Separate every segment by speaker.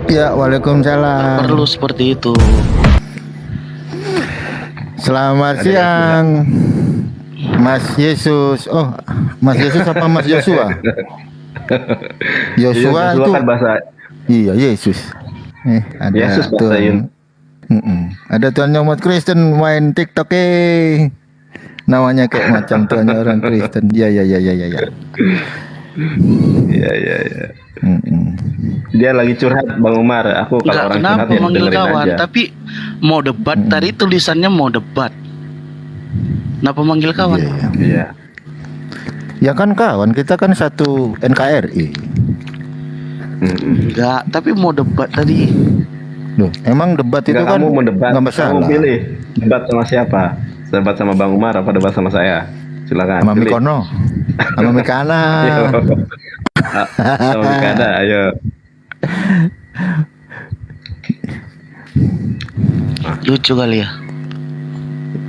Speaker 1: Ya,
Speaker 2: Tak perlu
Speaker 1: waalaikumsalam.
Speaker 2: seperti itu.
Speaker 1: Selamat
Speaker 3: Ada yang
Speaker 1: siang, Mas Yesus. Oh, Mas Yesus apa Mas Joshua?
Speaker 3: Iya,
Speaker 1: Joshua
Speaker 3: Joshua
Speaker 1: itu,
Speaker 3: kan bahasa
Speaker 1: iya Yesus. Ada
Speaker 3: Yesus bahasa
Speaker 1: tuan, ada tuannya umat Kristen main TikTok namanya kayak macam tuannya orang Kristen. Ya.
Speaker 3: Iya.
Speaker 1: Mm-mm.
Speaker 3: Dia lagi curhat Bang Umar. Aku kalau
Speaker 2: Enggak,
Speaker 3: orang
Speaker 2: kenapa
Speaker 3: curhat ya
Speaker 2: manggil
Speaker 3: dengerin
Speaker 2: kawan?
Speaker 3: aja.
Speaker 2: Tapi mau debat, tadi tulisannya mau debat. Kenapa manggil kawan?
Speaker 1: Iya.
Speaker 3: Iya.
Speaker 1: Ya kan kawan, kita kan satu NKRI.
Speaker 2: Enggak, tapi mau debat tadi.
Speaker 1: Loh, emang debat itu
Speaker 3: Enggak,
Speaker 1: kan
Speaker 3: kamu mau debat.
Speaker 1: nggak
Speaker 3: Kamu
Speaker 1: masalah.
Speaker 3: pilih debat sama siapa? Debat sama Bang Umar apa debat sama saya? Silakan.
Speaker 1: Sama
Speaker 3: pilih.
Speaker 1: Mikono, sama Mikana.
Speaker 3: Ayo. Sama Mikada, ayo.
Speaker 2: Lucu kali ya.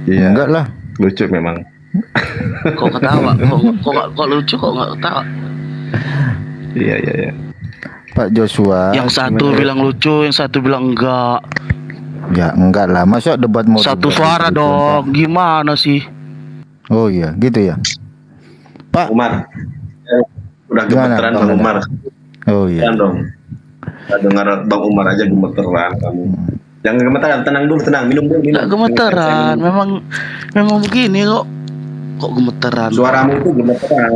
Speaker 3: Iya.
Speaker 1: Enggak lah.
Speaker 3: Lucu memang.
Speaker 2: Kok ketawa? Kok lucu kok nggak ketawa?
Speaker 3: Iya.
Speaker 1: Pak Joshua.
Speaker 2: Yang satu bilang lucu, yang satu bilang enggak.
Speaker 1: Ya enggak lah, masa debat mau
Speaker 2: Satu
Speaker 1: debat
Speaker 2: suara
Speaker 1: gitu,
Speaker 2: dong. Gimana sih?
Speaker 1: Pak? Oh iya, gitu ya. Pak.
Speaker 3: Umar. Udah
Speaker 1: Gimana,
Speaker 3: gemeteran
Speaker 1: Bang
Speaker 3: Bang
Speaker 1: Umar?
Speaker 3: Umar.
Speaker 1: Oh iya.
Speaker 3: Kan dong. Nggak dengar Bang Umar aja gemeteran kamu. Jangan gemeteran, tenang dulu, tenang, minum dulu, minum.
Speaker 2: Enggak gemeteran. Memang begini kok. Kok gemeteran?
Speaker 3: Suaramu tuh gemeteran.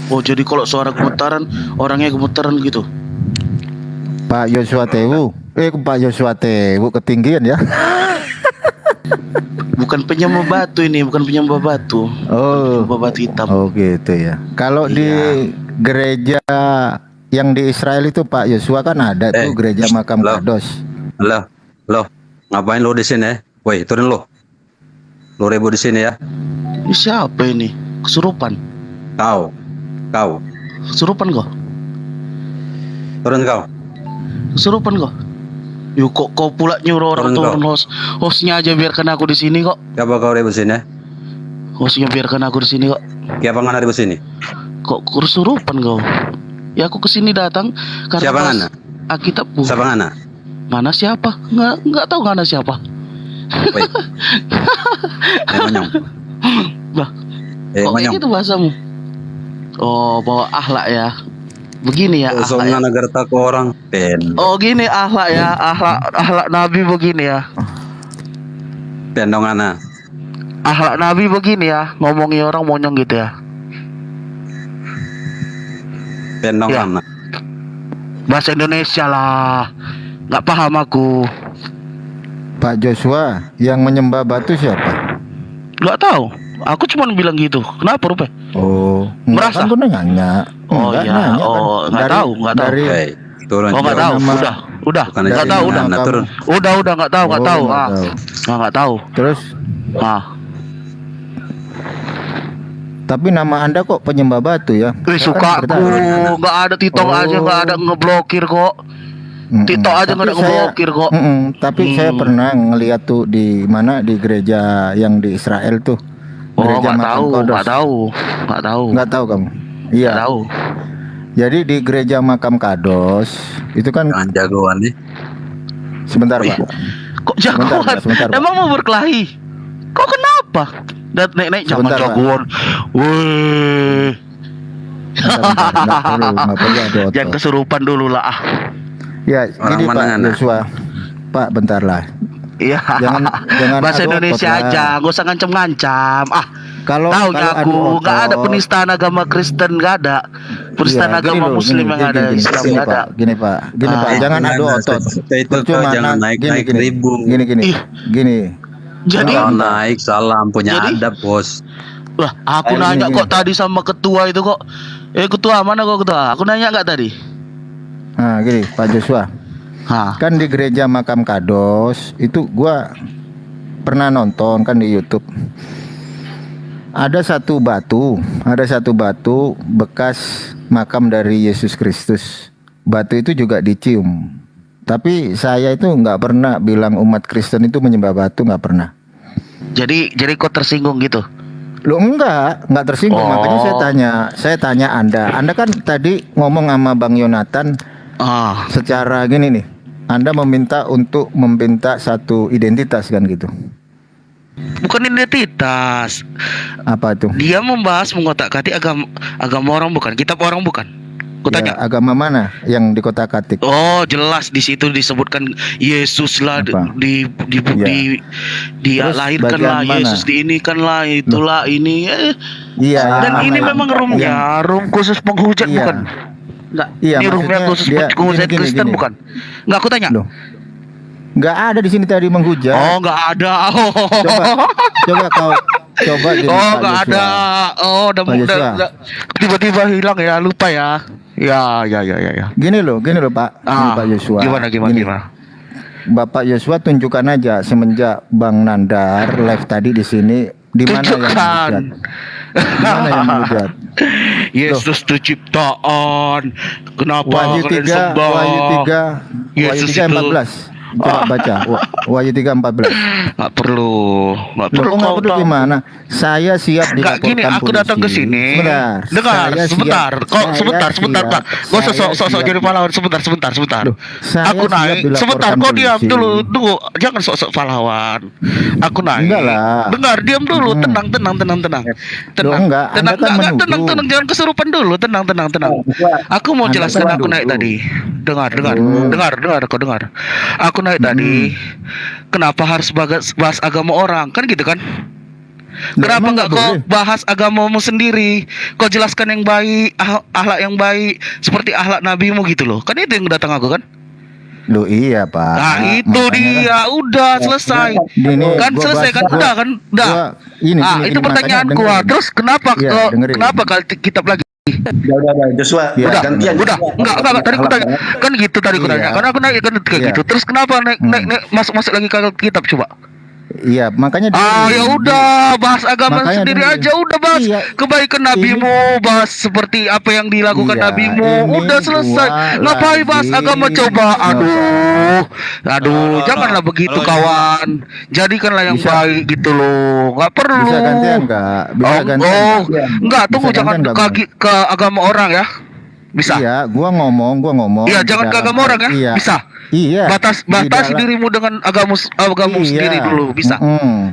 Speaker 2: Oh, jadi kalau suara gemetaran, orangnya gemeteran gitu.
Speaker 1: Pak Joshua Tewu. Pak Joshua Tewu ketinggian ya.
Speaker 2: Bukan penyembah batu ini, bukan penyembah batu.
Speaker 1: Oh.
Speaker 2: Penyembah batu hitam.
Speaker 1: Oh gitu ya. Kalau di gereja yang di Israel itu Pak Joshua kan ada tuh gereja makam
Speaker 4: Halo.
Speaker 1: Kados.
Speaker 4: Lo, ngapain lo di sini? Woi, turun lo. Lo ribut di sini ya.
Speaker 2: Ini siapa ini? Kesurupan.
Speaker 4: Kau.
Speaker 2: Kesurupan kok.
Speaker 4: Turun kau.
Speaker 2: Kesurupan kok. Yuk kok kau pula nyuruh orang
Speaker 4: Turun,
Speaker 2: turun hostnya aja biarkan aku di sini kok.
Speaker 4: Siapa kau ribut sini?
Speaker 2: Hostnya biarkan aku di sini kok.
Speaker 4: Siapa ngana ribut sini?
Speaker 2: Kok kesurupan kau? Ya aku kesini datang karena
Speaker 4: Siapa
Speaker 2: pas
Speaker 4: ngana?
Speaker 2: Alkitab
Speaker 4: Siapa ngana?
Speaker 2: Ngana siapa? Nggak tahu ngana siapa.
Speaker 4: Woi. Monyong.
Speaker 2: Bah, kok kayak
Speaker 4: Monyong.
Speaker 2: gitu bahasamu? Oh, bawa akhlak ya. Begini ya
Speaker 4: So
Speaker 2: akhlak ya.
Speaker 4: ngana gerta ke orang. Pen.
Speaker 2: Oh gini akhlak ya, akhlak Nabi begini ya.
Speaker 4: Pendong ngana.
Speaker 2: Akhlak Nabi begini ya, ngomongi orang monyong gitu ya.
Speaker 4: Pendong
Speaker 2: Ya.
Speaker 4: ngana.
Speaker 2: Bahasa Indonesia lah. Nggak paham aku.
Speaker 1: Pak Joshua yang menyembah batu siapa?
Speaker 2: Nggak tahu. Aku cuma bilang gitu. Kenapa Rupe?
Speaker 1: Oh,
Speaker 2: Merasa?
Speaker 1: kan gue nanya.
Speaker 2: Oh
Speaker 1: Enggak,
Speaker 2: iya.
Speaker 1: nanya kan.
Speaker 2: Oh nggak
Speaker 1: Dari-
Speaker 2: tahu, nggak tahu.
Speaker 1: dari-
Speaker 4: Hei, turun.
Speaker 2: Oh nggak
Speaker 4: jauh.
Speaker 2: tahu.
Speaker 1: nama-
Speaker 2: Udah.
Speaker 4: Bukan
Speaker 2: Nggak
Speaker 4: dari
Speaker 2: tahu.
Speaker 4: mana,
Speaker 2: Udah.
Speaker 4: turun.
Speaker 2: Udah nggak tahu. Nggak
Speaker 1: Oh,
Speaker 2: tahu.
Speaker 1: nggak tahu.
Speaker 2: Nggak tahu.
Speaker 1: Terus tapi nama Anda kok penyembah batu ya?
Speaker 2: Wih
Speaker 1: Saya
Speaker 2: suka
Speaker 1: kan
Speaker 2: aku.
Speaker 1: bertanya.
Speaker 2: Nggak ada TikTok
Speaker 1: Oh.
Speaker 2: aja, nggak ada ngeblokir kok. TikTok aja nggak ada ngeblokir kok.
Speaker 1: Tapi saya pernah ngeliat tuh di mana di gereja yang di Israel tuh.
Speaker 2: Oh
Speaker 1: Gereja
Speaker 2: nggak
Speaker 1: Makam
Speaker 2: tahu.
Speaker 1: Kodos.
Speaker 2: Nggak tahu.
Speaker 1: Nggak tahu kamu?
Speaker 2: Nggak
Speaker 1: Iya.
Speaker 2: tahu.
Speaker 1: Jadi di gereja makam Kados itu kan
Speaker 4: Jangan jagoan nih.
Speaker 1: sebentar Pak.
Speaker 2: Kok jagoan?
Speaker 1: Sebentar, Pak.
Speaker 2: Emang mau berkelahi? Kok kenapa? Dan naik jangan
Speaker 1: Sebentar, Pak.
Speaker 2: jagoan. Wih.
Speaker 1: Nggak perlu ada otot.
Speaker 2: Jangan kesurupan dulu lah.
Speaker 1: Ya,
Speaker 4: Orang
Speaker 1: gini
Speaker 4: mana
Speaker 1: Pak
Speaker 4: ngana?
Speaker 1: Joshua. Pak, bentar lah.
Speaker 2: Iya.
Speaker 1: Jangan
Speaker 2: Bahasa
Speaker 1: adu
Speaker 2: Indonesia
Speaker 1: otot lah.
Speaker 2: aja, gak usah ngancam-ngancam.
Speaker 1: Kalau
Speaker 2: Tahu
Speaker 1: kalau
Speaker 2: aku
Speaker 1: adu
Speaker 2: nggak ada
Speaker 1: otot-
Speaker 2: penistaan agama Kristen, nggak ada. Penistaan
Speaker 1: Iya, gini
Speaker 2: agama
Speaker 1: loh,
Speaker 2: Muslim
Speaker 1: gini,
Speaker 2: yang ada,
Speaker 1: gini,
Speaker 2: Islam
Speaker 1: gini,
Speaker 2: nggak ada.
Speaker 1: Pak, gini Pak,
Speaker 2: Ah,
Speaker 1: jangan adu
Speaker 4: jangan,
Speaker 1: otot.
Speaker 4: itu kau
Speaker 1: Percuma,
Speaker 4: jangan naik-naik ribu.
Speaker 1: Gini,
Speaker 2: Ih.
Speaker 1: gini.
Speaker 2: Jadi,
Speaker 4: Kalau naik salam punya
Speaker 2: Jadi?
Speaker 4: adab bos.
Speaker 2: lah aku
Speaker 1: Ayo,
Speaker 2: nanya
Speaker 1: gini,
Speaker 2: kok
Speaker 1: gini.
Speaker 2: tadi sama ketua itu kok. Ketua mana kok ketua? Aku nanya nggak tadi?
Speaker 1: Nah, gini Pak Joshua.
Speaker 2: Hah.
Speaker 1: Kan di gereja makam Kados itu gua pernah nonton kan di YouTube. Ada satu batu bekas makam dari Yesus Kristus. Batu itu juga dicium. Tapi saya itu nggak pernah bilang umat Kristen itu menyembah batu, nggak pernah.
Speaker 2: Jadi kok tersinggung gitu?
Speaker 1: Lo enggak tersinggung.
Speaker 2: Oh.
Speaker 1: Makanya saya tanya Anda kan tadi ngomong sama Bang Yonatan
Speaker 2: Ah,
Speaker 1: secara gini nih, Anda meminta untuk meminta satu identitas kan gitu.
Speaker 2: bukan identitas.
Speaker 1: Apa itu?
Speaker 2: Dia membahas mengotak-atik agama orang bukan, kitab orang bukan. Kutanya.
Speaker 1: Ya, agama mana yang di kotak-katik?
Speaker 2: Oh, jelas di situ disebutkan Yesus lah
Speaker 1: Apa? Ya. Terus
Speaker 2: dilahirkan lah,
Speaker 1: bagian mana?
Speaker 2: Yesus diinikan lah, itulah ini.
Speaker 1: Iya, yang
Speaker 2: Dan
Speaker 1: mana
Speaker 2: ini
Speaker 1: yang-
Speaker 2: memang roomnya, room khusus penghujat
Speaker 1: Iya.
Speaker 2: bukan? Enggak.
Speaker 1: Iya,
Speaker 2: Ini roomnya
Speaker 1: maksudnya
Speaker 2: khusus
Speaker 1: dia
Speaker 2: penghujat
Speaker 1: gini,
Speaker 2: Kristen
Speaker 1: gini.
Speaker 2: bukan? Enggak, aku tanya.
Speaker 1: Loh, nggak ada di sini tadi menghujat.
Speaker 2: Oh, enggak ada. Oh,
Speaker 1: Coba kau coba jadi
Speaker 2: oh
Speaker 1: Pak
Speaker 2: enggak
Speaker 1: Joshua.
Speaker 2: ada. Oh,
Speaker 1: Pak Joshua.
Speaker 2: tiba-tiba hilang ya, lupa ya. Ya.
Speaker 1: Gini loh Pak. Gini, Pak Joshua.
Speaker 2: Gimana?
Speaker 1: Gini. Bapak Joshua tunjukkan aja semenjak Bang Nandar live tadi di sini di mana yang
Speaker 2: Tunjukkan.
Speaker 1: menghujat? Di mana yang menghujat?
Speaker 2: Yesus itu ciptaan. Kenapa
Speaker 1: Wahyu
Speaker 2: kalian
Speaker 1: 3,
Speaker 2: sembah?
Speaker 1: Wahyu 3, Wahyu
Speaker 2: Yesus
Speaker 1: 3
Speaker 2: itu.
Speaker 1: 14. Coba baca. Wahyu 3 14.
Speaker 2: Nggak perlu
Speaker 1: Loh, kok nggak
Speaker 2: kau
Speaker 1: perlu
Speaker 2: tahu.
Speaker 1: gimana? Saya siap
Speaker 2: Nggak gini,
Speaker 1: dilaporkan
Speaker 2: aku datang ke
Speaker 1: polisi.
Speaker 2: sini.
Speaker 1: Sebentar.
Speaker 2: Dengar,
Speaker 1: Saya
Speaker 2: sebentar.
Speaker 1: siap-
Speaker 2: Kok
Speaker 1: saya
Speaker 2: sebentar,
Speaker 1: siap-
Speaker 2: Pak. Kok
Speaker 1: saya
Speaker 2: sok
Speaker 1: siap-
Speaker 2: jadi pahlawan sebentar.
Speaker 1: Loh, saya
Speaker 2: Aku
Speaker 1: siap
Speaker 2: naik.
Speaker 1: dilaporkan
Speaker 2: Sebentar, kau diam
Speaker 1: polisi.
Speaker 2: dulu. Tunggu, jangan sok pahlawan. Aku naik.
Speaker 1: Enggak lah.
Speaker 2: Dengar, diam dulu.
Speaker 1: Hmm.
Speaker 2: Tenang.
Speaker 1: Loh, enggak, Anda kan menuduh.
Speaker 2: Tenang. Jangan kesurupan dulu. Tenang. Aku mau
Speaker 1: Anda
Speaker 2: jelaskan
Speaker 1: kan
Speaker 2: aku naik
Speaker 1: menuduh.
Speaker 2: tadi. Dengar.
Speaker 1: Oh.
Speaker 2: Dengar. Kau dengar. Aku naik tadi. Kenapa harus bahas agama orang? Kan gitu kan? Kenapa
Speaker 1: emang
Speaker 2: nggak
Speaker 1: nggak
Speaker 2: kau
Speaker 1: boleh?
Speaker 2: bahas agamamu sendiri? Kau jelaskan yang baik, akhlak yang baik, seperti akhlak nabimu gitu loh. Kan itu yang datang aku kan?
Speaker 1: Loh iya Pak.
Speaker 2: Nah itu
Speaker 1: Makanya
Speaker 2: dia, udah selesai.
Speaker 1: Gini,
Speaker 2: Kan
Speaker 1: gua
Speaker 2: selesai kan?
Speaker 1: bahas-
Speaker 2: Udah kan? Udah.
Speaker 1: Ini,
Speaker 2: Ah,
Speaker 1: ini,
Speaker 2: itu
Speaker 1: makanya
Speaker 2: pertanyaanku.
Speaker 1: dengerin.
Speaker 2: Terus kenapa?
Speaker 1: Iya, dengerin.
Speaker 2: Kenapa kalau kitab lagi?
Speaker 3: Udah, Joshua.
Speaker 1: Iya.
Speaker 3: Gantian.
Speaker 2: Udah, enggak, tadi aku tanya. Kan gitu tadi aku
Speaker 1: Iya.
Speaker 2: tanya. Karena aku naik kan kayak
Speaker 1: Iya.
Speaker 2: gitu. Terus kenapa naik masuk lagi ke kitab coba?
Speaker 1: Iya, makanya
Speaker 2: Ah
Speaker 1: dengerin.
Speaker 2: ya udah, bahas agama
Speaker 1: Makanya
Speaker 2: sendiri
Speaker 1: dengerin.
Speaker 2: aja, udah bahas
Speaker 1: Iya.
Speaker 2: kebaikan nabimu, bahas seperti apa yang dilakukan
Speaker 1: Iya,
Speaker 2: nabimu,
Speaker 1: ini
Speaker 2: udah selesai.
Speaker 1: gua
Speaker 2: Ngapain bahas
Speaker 1: lagi
Speaker 2: agama coba? Aduh, janganlah begitu
Speaker 4: halo,
Speaker 2: kawan. Jadikanlah yang
Speaker 1: Bisa.
Speaker 2: baik gitu loh, nggak perlu.
Speaker 1: Bisa gantian enggak? Bisa
Speaker 2: Oh,
Speaker 1: gantian.
Speaker 2: oh,
Speaker 1: nggak?
Speaker 2: enggak, tunggu
Speaker 1: Bisa
Speaker 2: jangan
Speaker 1: gantian nggak,
Speaker 2: ke agama orang ya. Bisa.
Speaker 1: Iya, gua ngomong.
Speaker 2: Iya,
Speaker 1: di
Speaker 2: jangan ke
Speaker 1: dalam-
Speaker 2: agama orang ya.
Speaker 1: Iya.
Speaker 2: Bisa.
Speaker 1: Iya.
Speaker 2: Batas
Speaker 1: di dalam-
Speaker 2: dirimu dengan agamu
Speaker 1: Iya.
Speaker 2: sendiri dulu, bisa.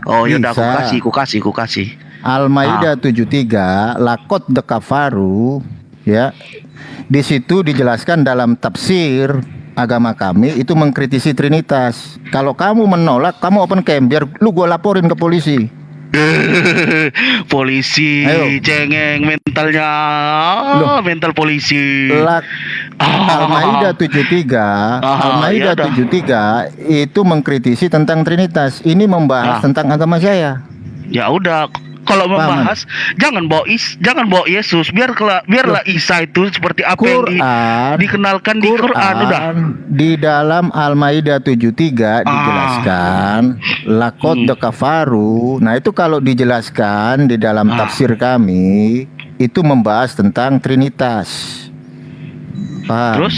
Speaker 2: Oh, yaudah aku
Speaker 1: Bisa.
Speaker 2: kasih.
Speaker 1: Al-Maidah 73 Lakot de Kafaru ya. Di situ dijelaskan dalam tafsir agama kami itu mengkritisi Trinitas. Kalau kamu menolak, kamu open camp biar lu gua laporin ke polisi.
Speaker 2: Polisi
Speaker 1: Ayo.
Speaker 2: cengeng mentalnya.
Speaker 1: Loh.
Speaker 2: Mental polisi.
Speaker 1: Lak Al-Maidah 73 Al-Maidah
Speaker 2: iya dah.
Speaker 1: 73 itu mengkritisi tentang Trinitas. Ini membahas tentang agama saya.
Speaker 2: Ya udah, kalau membahas jangan bawa Yesus, biarlah Isa itu seperti apa yang
Speaker 1: Quran
Speaker 2: dikenalkan di Quran udah.
Speaker 1: Di dalam Al-Maidah 73 dijelaskan lakot de kafaru. Nah, itu kalau dijelaskan di dalam tafsir kami itu membahas tentang Trinitas. Paham?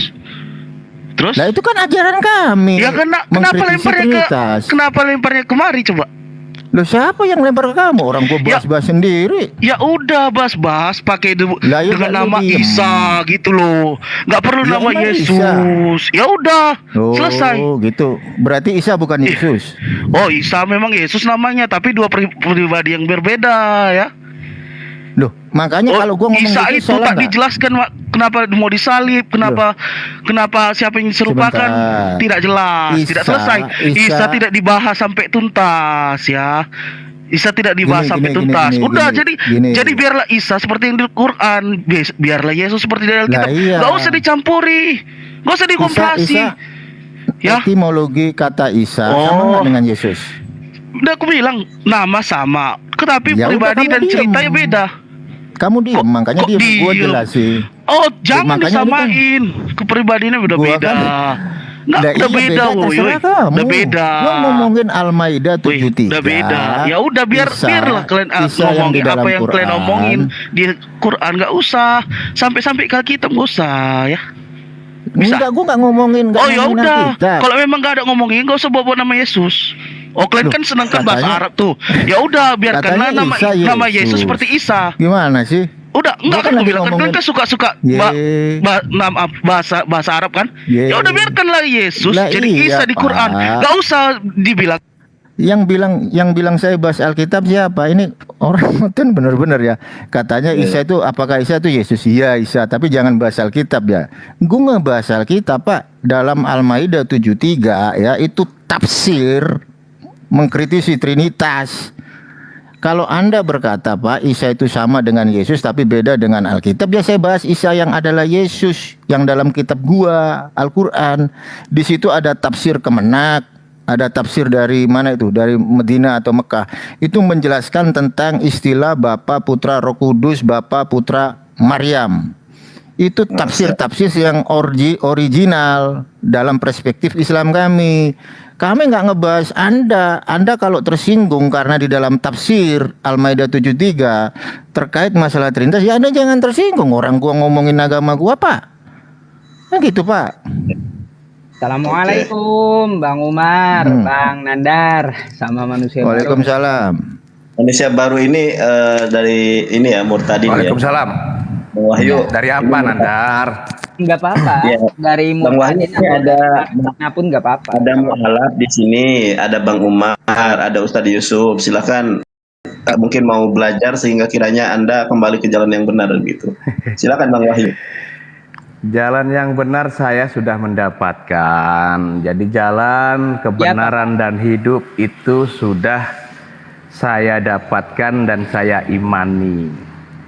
Speaker 2: Terus?
Speaker 1: Nah, itu kan ajaran kami.
Speaker 2: Ya kenapa
Speaker 1: mengkritisi
Speaker 2: lemparnya
Speaker 1: Trinitas.
Speaker 2: kenapa lemparnya kemari coba?
Speaker 1: Loh, siapa yang lempar ke kamu? Orang gua
Speaker 2: Ya.
Speaker 1: bahas-bahas sendiri.
Speaker 2: Ya udah bahas pakai
Speaker 1: Lah, ya
Speaker 2: dengan
Speaker 1: nggak
Speaker 2: nama
Speaker 1: lu diem.
Speaker 2: Isa gitu loh. Nggak perlu
Speaker 1: Ya,
Speaker 2: nama
Speaker 1: emang
Speaker 2: Yesus. Ya udah,
Speaker 1: Oh,
Speaker 2: selesai.
Speaker 1: gitu. Berarti Isa bukan Yesus.
Speaker 2: Oh, Isa memang Yesus namanya, tapi dua pribadi yang berbeda ya.
Speaker 1: Loh, makanya kalau gua ngomong
Speaker 2: Isa
Speaker 1: gitu
Speaker 2: itu
Speaker 1: salah
Speaker 2: tak
Speaker 1: nggak?
Speaker 2: dijelaskan kenapa mau disalib, kenapa siapa yang diserupakan,
Speaker 1: Sebentar.
Speaker 2: tidak jelas, tidak selesai. Isa tidak dibahas sampai tuntas ya. Isa tidak dibahas
Speaker 1: Gini,
Speaker 2: sampai
Speaker 1: gini,
Speaker 2: tuntas.
Speaker 1: gini,
Speaker 2: Udah
Speaker 1: gini,
Speaker 2: jadi
Speaker 1: gini.
Speaker 2: biarlah Isa seperti yang di Quran, biarlah Yesus seperti di dalam
Speaker 1: Lah,
Speaker 2: kitab.
Speaker 1: iya.
Speaker 2: Gak usah dicampuri, gak usah dikomparasi.
Speaker 1: Isa,
Speaker 2: Ya.
Speaker 1: etimologi kata Isa
Speaker 2: Oh.
Speaker 1: sama nggak dengan Yesus?
Speaker 2: Udah aku bilang nama sama, tetapi
Speaker 1: Ya udah,
Speaker 2: pribadi
Speaker 1: kamu
Speaker 2: dan
Speaker 1: diem.
Speaker 2: ceritanya beda.
Speaker 1: Kamu diem, makanya
Speaker 2: kok
Speaker 1: dia gua
Speaker 2: diem?
Speaker 1: jelasin.
Speaker 2: Oh, jangan
Speaker 1: makanya lu kan-
Speaker 2: disamain. Kepribadiannya
Speaker 1: Gua
Speaker 2: beda-beda.
Speaker 1: kan-
Speaker 2: Nggak,
Speaker 1: Lah,
Speaker 2: udah
Speaker 1: iya,
Speaker 2: beda, woy.
Speaker 1: terserah kamu.
Speaker 2: Udah beda.
Speaker 1: Gua ngomongin Al-Maidah
Speaker 2: Wih,
Speaker 1: 73.
Speaker 2: udah beda. Ya udah biarlah kalian
Speaker 1: Isa yang di
Speaker 2: ngomongin
Speaker 1: dalam
Speaker 2: apa yang kalian
Speaker 1: Quran.
Speaker 2: omongin di Quran, nggak usah sampai ke kitab, nggak usah ya. Bisa.
Speaker 1: Enggak, gua nggak ngomongin. nggak
Speaker 2: Oh ya
Speaker 1: ngomongin
Speaker 2: udah.
Speaker 1: Alkitab.
Speaker 2: Kalau memang nggak ada ngomongin, nggak usah bawa nama Yesus. Oh, kalian
Speaker 1: Loh,
Speaker 2: kan senang kan bahasa
Speaker 1: katanya-
Speaker 2: Arab tuh. Ya udah, biarkanlah
Speaker 1: katanya
Speaker 2: nama
Speaker 1: Isa
Speaker 2: Yesus
Speaker 1: Yesus.
Speaker 2: seperti Isa.
Speaker 1: Gimana sih?
Speaker 2: Udah, enggak kan
Speaker 1: kan
Speaker 2: gue
Speaker 1: lagi
Speaker 2: bilang kan
Speaker 1: ngomongin-
Speaker 2: kan suka-suka
Speaker 1: Ye.
Speaker 2: bahasa Arab kan.
Speaker 1: Ye.
Speaker 2: Ya udah biarkanlah Yesus
Speaker 1: Lah
Speaker 2: jadi
Speaker 1: iya,
Speaker 2: Isa di Quran.
Speaker 1: Pak.
Speaker 2: Enggak usah dibilang
Speaker 1: Yang bilang saya bahas Alkitab siapa? Ini orang kan benar-benar ya. Katanya Isa itu, apakah Isa itu Yesus? Iya Isa, tapi jangan bahas Alkitab ya. Gue ngebahas Alkitab Pak. Dalam Al-Maidah 73 ya, itu tafsir mengkritisi Trinitas. Kalau Anda berkata Pak, Isa itu sama dengan Yesus tapi beda dengan Alkitab, ya saya bahas Isa yang adalah Yesus yang dalam kitab gua, Al-Qur'an. Di situ ada tafsir Kemenak, ada tafsir dari mana itu? Dari Medina atau Mekah. Itu menjelaskan tentang istilah Bapa, Putra, Roh Kudus, Bapa, Putra, Maryam. Itu tafsir-tafsir yang original dalam perspektif Islam kami. Kami nggak ngebahas Anda. Anda kalau tersinggung karena di dalam tafsir Al-Maidah 73 terkait masalah Trinitas, ya Anda jangan tersinggung. Orang gua ngomongin agama gua, Pak. Nah gitu, Pak.
Speaker 5: Assalamualaikum Bang Umar, Bang Nandar, sama manusia baru.
Speaker 1: Waalaikumsalam.
Speaker 3: Manusia baru ini dari ini ya Murtadin ya.
Speaker 6: Waalaikumsalam.
Speaker 3: Bang Wahyu.
Speaker 6: Dari apa Nandar?
Speaker 5: Nggak apa-apa,
Speaker 3: Iya.
Speaker 5: dari
Speaker 3: Bang Wahyu
Speaker 5: Murtadin
Speaker 3: ini ada-
Speaker 5: manapun nggak apa-apa.
Speaker 3: Ada mualaf di sini, ada Bang Umar, ada Ustadz Yusuf. Silakan mungkin mau belajar sehingga kiranya Anda kembali ke jalan yang benar gitu. Silakan Bang Wahyu.
Speaker 6: Jalan yang benar saya sudah mendapatkan. Jadi jalan kebenaran dan hidup itu sudah saya dapatkan dan saya imani.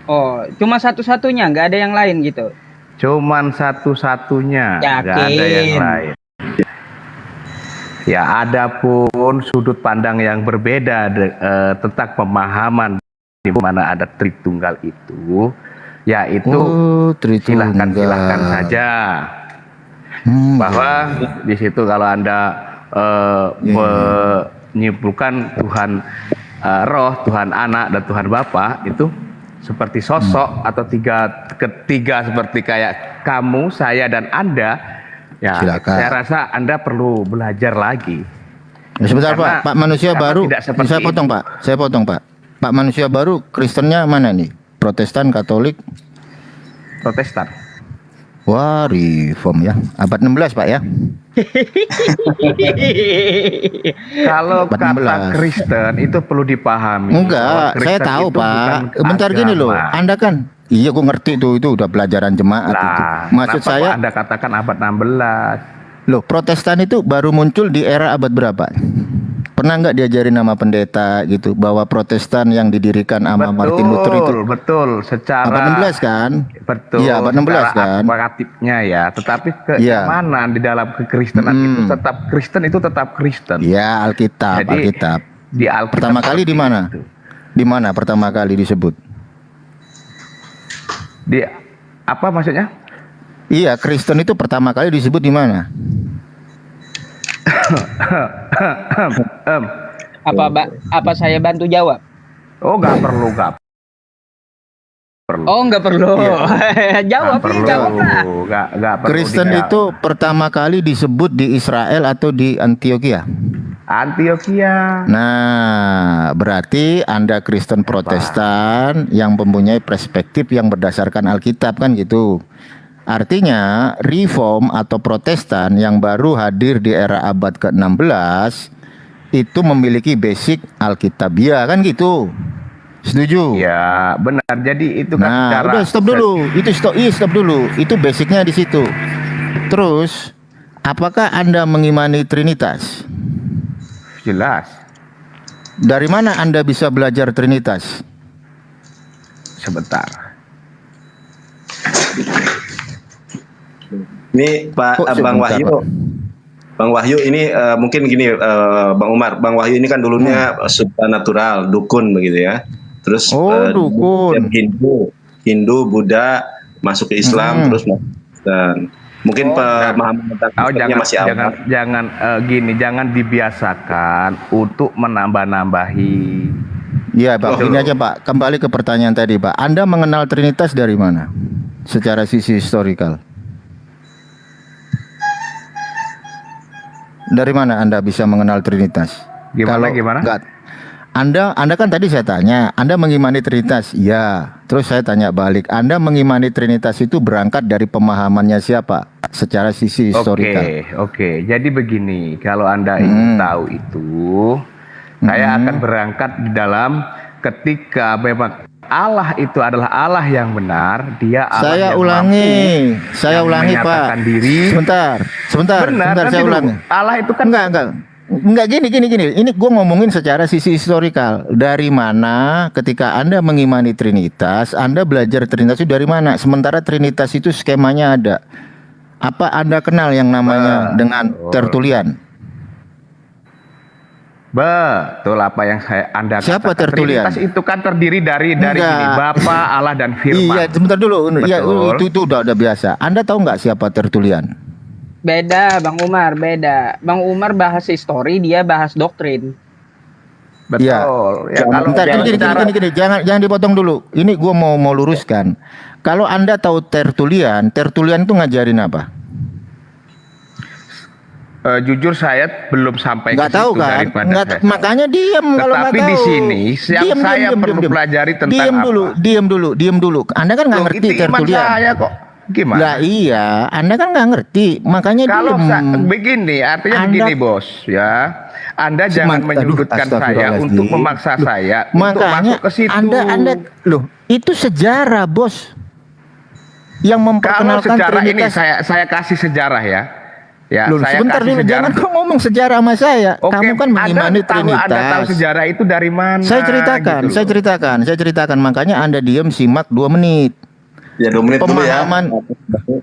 Speaker 5: Oh, cuma satu-satunya, nggak ada yang lain gitu.
Speaker 6: Cuman satu-satunya, nggak ada yang
Speaker 5: Yakin?
Speaker 6: lain. Ya ada pun sudut pandang yang berbeda tentang pemahaman di mana ada Tritunggal itu, yaitu
Speaker 1: Oh,
Speaker 6: silahkan
Speaker 1: Tritunggal.
Speaker 6: saja. Bahwa di situ kalau Anda menyimpulkan Tuhan Roh, Tuhan Anak dan Tuhan Bapa itu seperti sosok atau ketiga seperti kayak kamu, saya dan Anda, ya
Speaker 1: Silakan.
Speaker 6: saya rasa Anda perlu belajar lagi.
Speaker 1: Ya, sebentar
Speaker 6: Karena-
Speaker 1: Pak, Pak manusia
Speaker 6: karena
Speaker 1: baru.
Speaker 6: tidak seperti
Speaker 1: Saya potong Pak, saya potong Pak. Pak manusia baru, Kristennya mana nih? Protestan, Katolik?
Speaker 6: Protestan.
Speaker 1: Wah, reform ya. Abad 16 Pak ya.
Speaker 6: Kalau
Speaker 1: Abad
Speaker 6: kata
Speaker 1: 16.
Speaker 6: Kristen itu perlu dipahami. bahwa
Speaker 1: Enggak, saya
Speaker 6: Kristen
Speaker 1: tahu
Speaker 6: itu
Speaker 1: Pak.
Speaker 6: bukan
Speaker 1: Bentar gini loh,
Speaker 6: agama.
Speaker 1: Anda kan, iya gue ngerti tuh, itu udah pelajaran jemaat itu.
Speaker 6: Nah,
Speaker 1: Maksud
Speaker 6: kenapa
Speaker 1: saya,
Speaker 6: kok Anda katakan abad 16?
Speaker 1: loh Protestan itu baru muncul di era abad berapa? Pernah nggak diajarin nama pendeta gitu bahwa Protestan yang didirikan sama Martin Luther itu
Speaker 6: Betul, secara
Speaker 1: abad 16 kan?
Speaker 6: Betul.
Speaker 1: Iya, abad 16
Speaker 6: secara
Speaker 1: kan?
Speaker 6: aparatifnya ya, tetapi
Speaker 1: Iya.
Speaker 6: keimanan di dalam kekristenan itu tetap Kristen, itu tetap Kristen.
Speaker 1: Iya, Alkitab,
Speaker 6: Jadi,
Speaker 1: Alkitab.
Speaker 6: Di Alkitab
Speaker 1: Pertama kali di
Speaker 6: seperti
Speaker 1: mana?
Speaker 6: itu.
Speaker 1: Di mana pertama kali disebut?
Speaker 6: Di apa maksudnya?
Speaker 1: Iya, Kristen itu pertama kali disebut di mana?
Speaker 5: Apa saya bantu jawab?
Speaker 6: Oh, nggak perlu.
Speaker 5: Oh, nggak perlu. Jawab,
Speaker 6: Nggak perlu.
Speaker 5: jawab lah.
Speaker 6: Nggak perlu
Speaker 1: Kristen
Speaker 6: dijawab.
Speaker 1: itu pertama kali disebut di Israel atau di Antioquia?
Speaker 6: Antioquia.
Speaker 1: Nah, berarti Anda Kristen Protestan yang mempunyai perspektif yang berdasarkan Alkitab kan gitu. Artinya Reform atau Protestan yang baru hadir di era abad ke-16 itu memiliki basic Alkitabiah kan gitu. Setuju?
Speaker 6: Ya, benar. Jadi itu kan
Speaker 1: Nah,
Speaker 6: secara
Speaker 1: udah stop dulu. Itu stop dulu. Itu basicnya di situ. Terus, apakah Anda mengimani Trinitas?
Speaker 6: jelas.
Speaker 1: Dari mana Anda bisa belajar Trinitas?
Speaker 6: Sebentar.
Speaker 3: Ini Pak
Speaker 1: Kok
Speaker 3: Bang
Speaker 1: sebentar,
Speaker 3: Wahyu.
Speaker 1: Pak?
Speaker 3: Bang Wahyu ini mungkin gini Bang Umar. Bang Wahyu ini kan dulunya supranatural, dukun begitu ya. Terus
Speaker 1: Dukun.
Speaker 3: Hindu, Buddha, masuk ke Islam, terus masuk Kristen. Mungkin pemahaman tentang Kristennya masih awal.
Speaker 6: Jangan dibiasakan untuk menambah-nambahi.
Speaker 1: Iya Pak, ini aja Pak. Kembali ke pertanyaan tadi Pak. Anda mengenal Trinitas dari mana? Secara sisi historikal. Dari mana Anda bisa mengenal Trinitas?
Speaker 6: Gimana?
Speaker 1: Enggak, Anda kan tadi saya tanya, Anda mengimani Trinitas? Iya. Terus saya tanya balik, Anda mengimani Trinitas itu berangkat dari pemahamannya siapa? Secara sisi historikal.
Speaker 6: Oke. Jadi begini, kalau Anda ingin tahu itu, saya akan berangkat di dalam ketika memang Allah itu adalah Allah yang benar, dia Allah
Speaker 1: Saya
Speaker 6: yang
Speaker 1: ulangi Pak.
Speaker 6: menyatakan diri.
Speaker 1: Sebentar,
Speaker 6: Benar,
Speaker 1: saya
Speaker 6: nanti
Speaker 1: ulangi.
Speaker 6: dulu. Allah itu kan
Speaker 1: Enggak gini. Ini gue ngomongin secara sisi historikal. Dari mana ketika Anda mengimani Trinitas, Anda belajar Trinitas itu dari mana? Sementara Trinitas itu skemanya ada. Apa Anda kenal yang namanya dengan Tertulian?
Speaker 6: betul apa yang Anda
Speaker 1: Siapa
Speaker 6: katakan.
Speaker 1: Tertulian?
Speaker 6: Trinitas itu kan terdiri dari
Speaker 1: Enggak.
Speaker 6: gini, Bapa, Allah dan Firman.
Speaker 1: Iya, sebentar dulu. Ya,
Speaker 6: Betul.
Speaker 1: itu udah biasa. Anda tahu nggak siapa Tertulian?
Speaker 5: Beda, Bang Umar, beda. Bang Umar bahas histori, dia bahas doktrin.
Speaker 6: Betul.
Speaker 1: Iya.
Speaker 6: Ya, kalau
Speaker 1: Bentar,
Speaker 6: bicara-
Speaker 1: gini. Jangan dipotong dulu. Ini gue mau luruskan. Kalau Anda tahu Tertulian itu ngajarin apa?
Speaker 6: jujur saya belum sampai
Speaker 1: Nggak
Speaker 6: ke
Speaker 1: tahu
Speaker 6: situ
Speaker 1: kan?
Speaker 6: daripada
Speaker 1: Nggak,
Speaker 6: saya.
Speaker 1: makanya diam kalau nggak
Speaker 6: Tetapi
Speaker 1: tahu.
Speaker 6: di sini yang saya perlu pelajari tentang
Speaker 1: Diam dulu. Anda kan nggak
Speaker 6: Loh,
Speaker 1: ngerti
Speaker 6: itu iman
Speaker 1: Tertulian.
Speaker 6: saya kok. Gimana?
Speaker 1: Lah iya, Anda kan nggak ngerti, makanya
Speaker 6: Kalau
Speaker 1: diem.
Speaker 6: begini, artinya
Speaker 1: Anda-
Speaker 6: begini bos, ya. Anda jangan
Speaker 1: Aduh,
Speaker 6: menyudutkan saya
Speaker 1: astagfirullahaladzim.
Speaker 6: untuk memaksa saya untuk
Speaker 1: Makanya
Speaker 6: masuk ke situ.
Speaker 1: Anda loh, itu sejarah bos yang
Speaker 6: Kalau
Speaker 1: memperkenalkan
Speaker 6: sejarah ini
Speaker 1: Trinitas.
Speaker 6: saya kasih sejarah ya. Ya,
Speaker 1: Loh,
Speaker 6: saya
Speaker 1: sebentar
Speaker 6: kasih
Speaker 1: dulu,
Speaker 6: sejarah.
Speaker 1: jangan kau ngomong sejarah sama saya.
Speaker 6: Oke,
Speaker 1: Kamu kan mengimani Trinitas.
Speaker 6: Anda tahu sejarah itu dari mana?
Speaker 1: Saya ceritakan,
Speaker 6: gitu
Speaker 1: saya ceritakan. Makanya Anda diam simak 2 menit.
Speaker 3: Ya 2 menit dulu ya.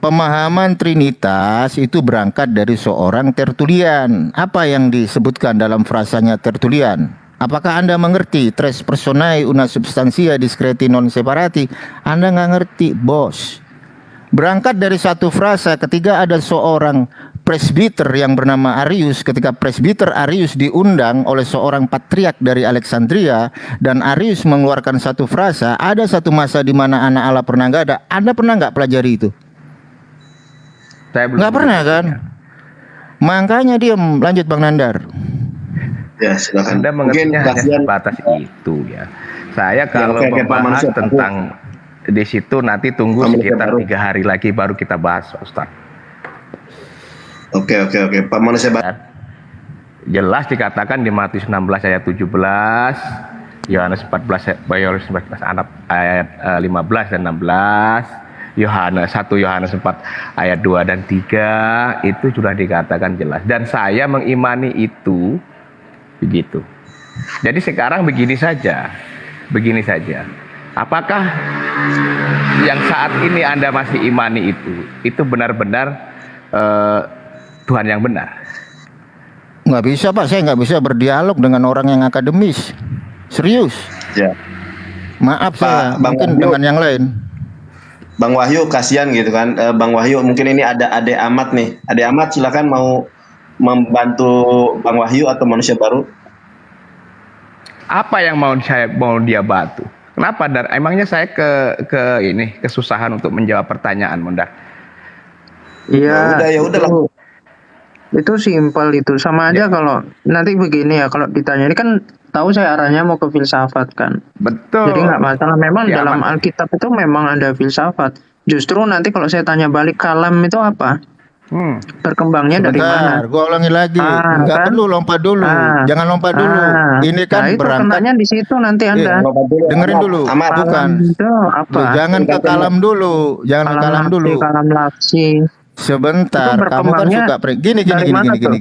Speaker 1: Pemahaman Trinitas itu berangkat dari seorang Tertulian. Apa yang disebutkan dalam frasanya Tertulian? Apakah Anda mengerti? Tres personae una substantia discreti non separati. Anda nggak ngerti, bos. Berangkat dari satu frasa ketika ada seorang presbiter yang bernama Arius, ketika presbiter Arius diundang oleh seorang patriark dari Alexandria dan Arius mengeluarkan satu frasa, ada satu masa di mana anak Allah pernah nggak ada. Anda pernah nggak pelajari itu?
Speaker 6: Saya belum
Speaker 1: Nggak pernah kan? Makanya diam. Lanjut Bang Nandar.
Speaker 3: Ya, silakan.
Speaker 6: Anda
Speaker 3: Mungkin
Speaker 6: mengertinya hanya
Speaker 3: kasihan
Speaker 6: sebatas itu ya. Saya kalau
Speaker 3: oke, Pak
Speaker 6: membahas
Speaker 3: Mansur.
Speaker 6: tentang di situ nanti tunggu
Speaker 3: Pak Mansur
Speaker 6: sekitar
Speaker 3: baru.
Speaker 6: 3 hari lagi baru kita bahas, Ustaz.
Speaker 3: Oke. Pak Manusia
Speaker 6: Jelas dikatakan di Matius 16 ayat 17, Yohanes 14 ayat 15 dan 16, Yohanes 1 Yohanes 4 ayat 2 dan 3 itu sudah dikatakan jelas dan saya mengimani itu begitu. Jadi sekarang begini saja. Apakah yang saat ini Anda masih imani itu benar-benar Tuhan yang benar?
Speaker 1: Nggak bisa Pak, saya nggak bisa berdialog dengan orang yang akademis. Serius.
Speaker 3: Ya.
Speaker 1: Maaf
Speaker 3: Pak,
Speaker 1: saya,
Speaker 3: Bang
Speaker 1: mungkin
Speaker 3: Wahyu.
Speaker 1: dengan yang lain.
Speaker 3: Bang Wahyu kasihan gitu kan. Bang Wahyu mungkin ini ada Ade Ahmad nih. Ade Ahmad silakan mau membantu Bang Wahyu atau manusia baru.
Speaker 6: Apa yang mau dia bantu? Kenapa? Emangnya saya kesusahan untuk menjawab pertanyaan, Mondar?
Speaker 7: Iya,
Speaker 3: Ya udah lah.
Speaker 7: itu simpel itu. Sama aja kalau nanti begini ya, kalau ditanya ini kan tahu saya arahnya mau ke filsafat kan.
Speaker 6: Betul.
Speaker 7: Jadi nggak masalah. Memang
Speaker 6: Ya,
Speaker 7: dalam
Speaker 6: aman.
Speaker 7: Alkitab itu memang ada filsafat. Justru nanti kalau saya tanya balik kalam itu apa? Berkembangnya dari mana?
Speaker 1: Bentar, gua ulangi lagi. Nggak
Speaker 7: kan?
Speaker 1: perlu lompat dulu. Jangan lompat dulu. Ini kan
Speaker 7: nah, itu
Speaker 1: berangkat.
Speaker 7: kenanya di situ nanti Anda.
Speaker 1: Dengerin dulu.
Speaker 3: Ahmad.
Speaker 1: Bukan.
Speaker 7: Itu apa?
Speaker 1: Loh, jangan ke kalam dulu. Jangan ke kalam
Speaker 7: nafsi,
Speaker 1: dulu.
Speaker 7: kalam nafsi.
Speaker 1: Sebentar,
Speaker 7: Itu
Speaker 1: kamu kan
Speaker 7: berkembangnya
Speaker 1: suka gini.
Speaker 7: dari mana tuh?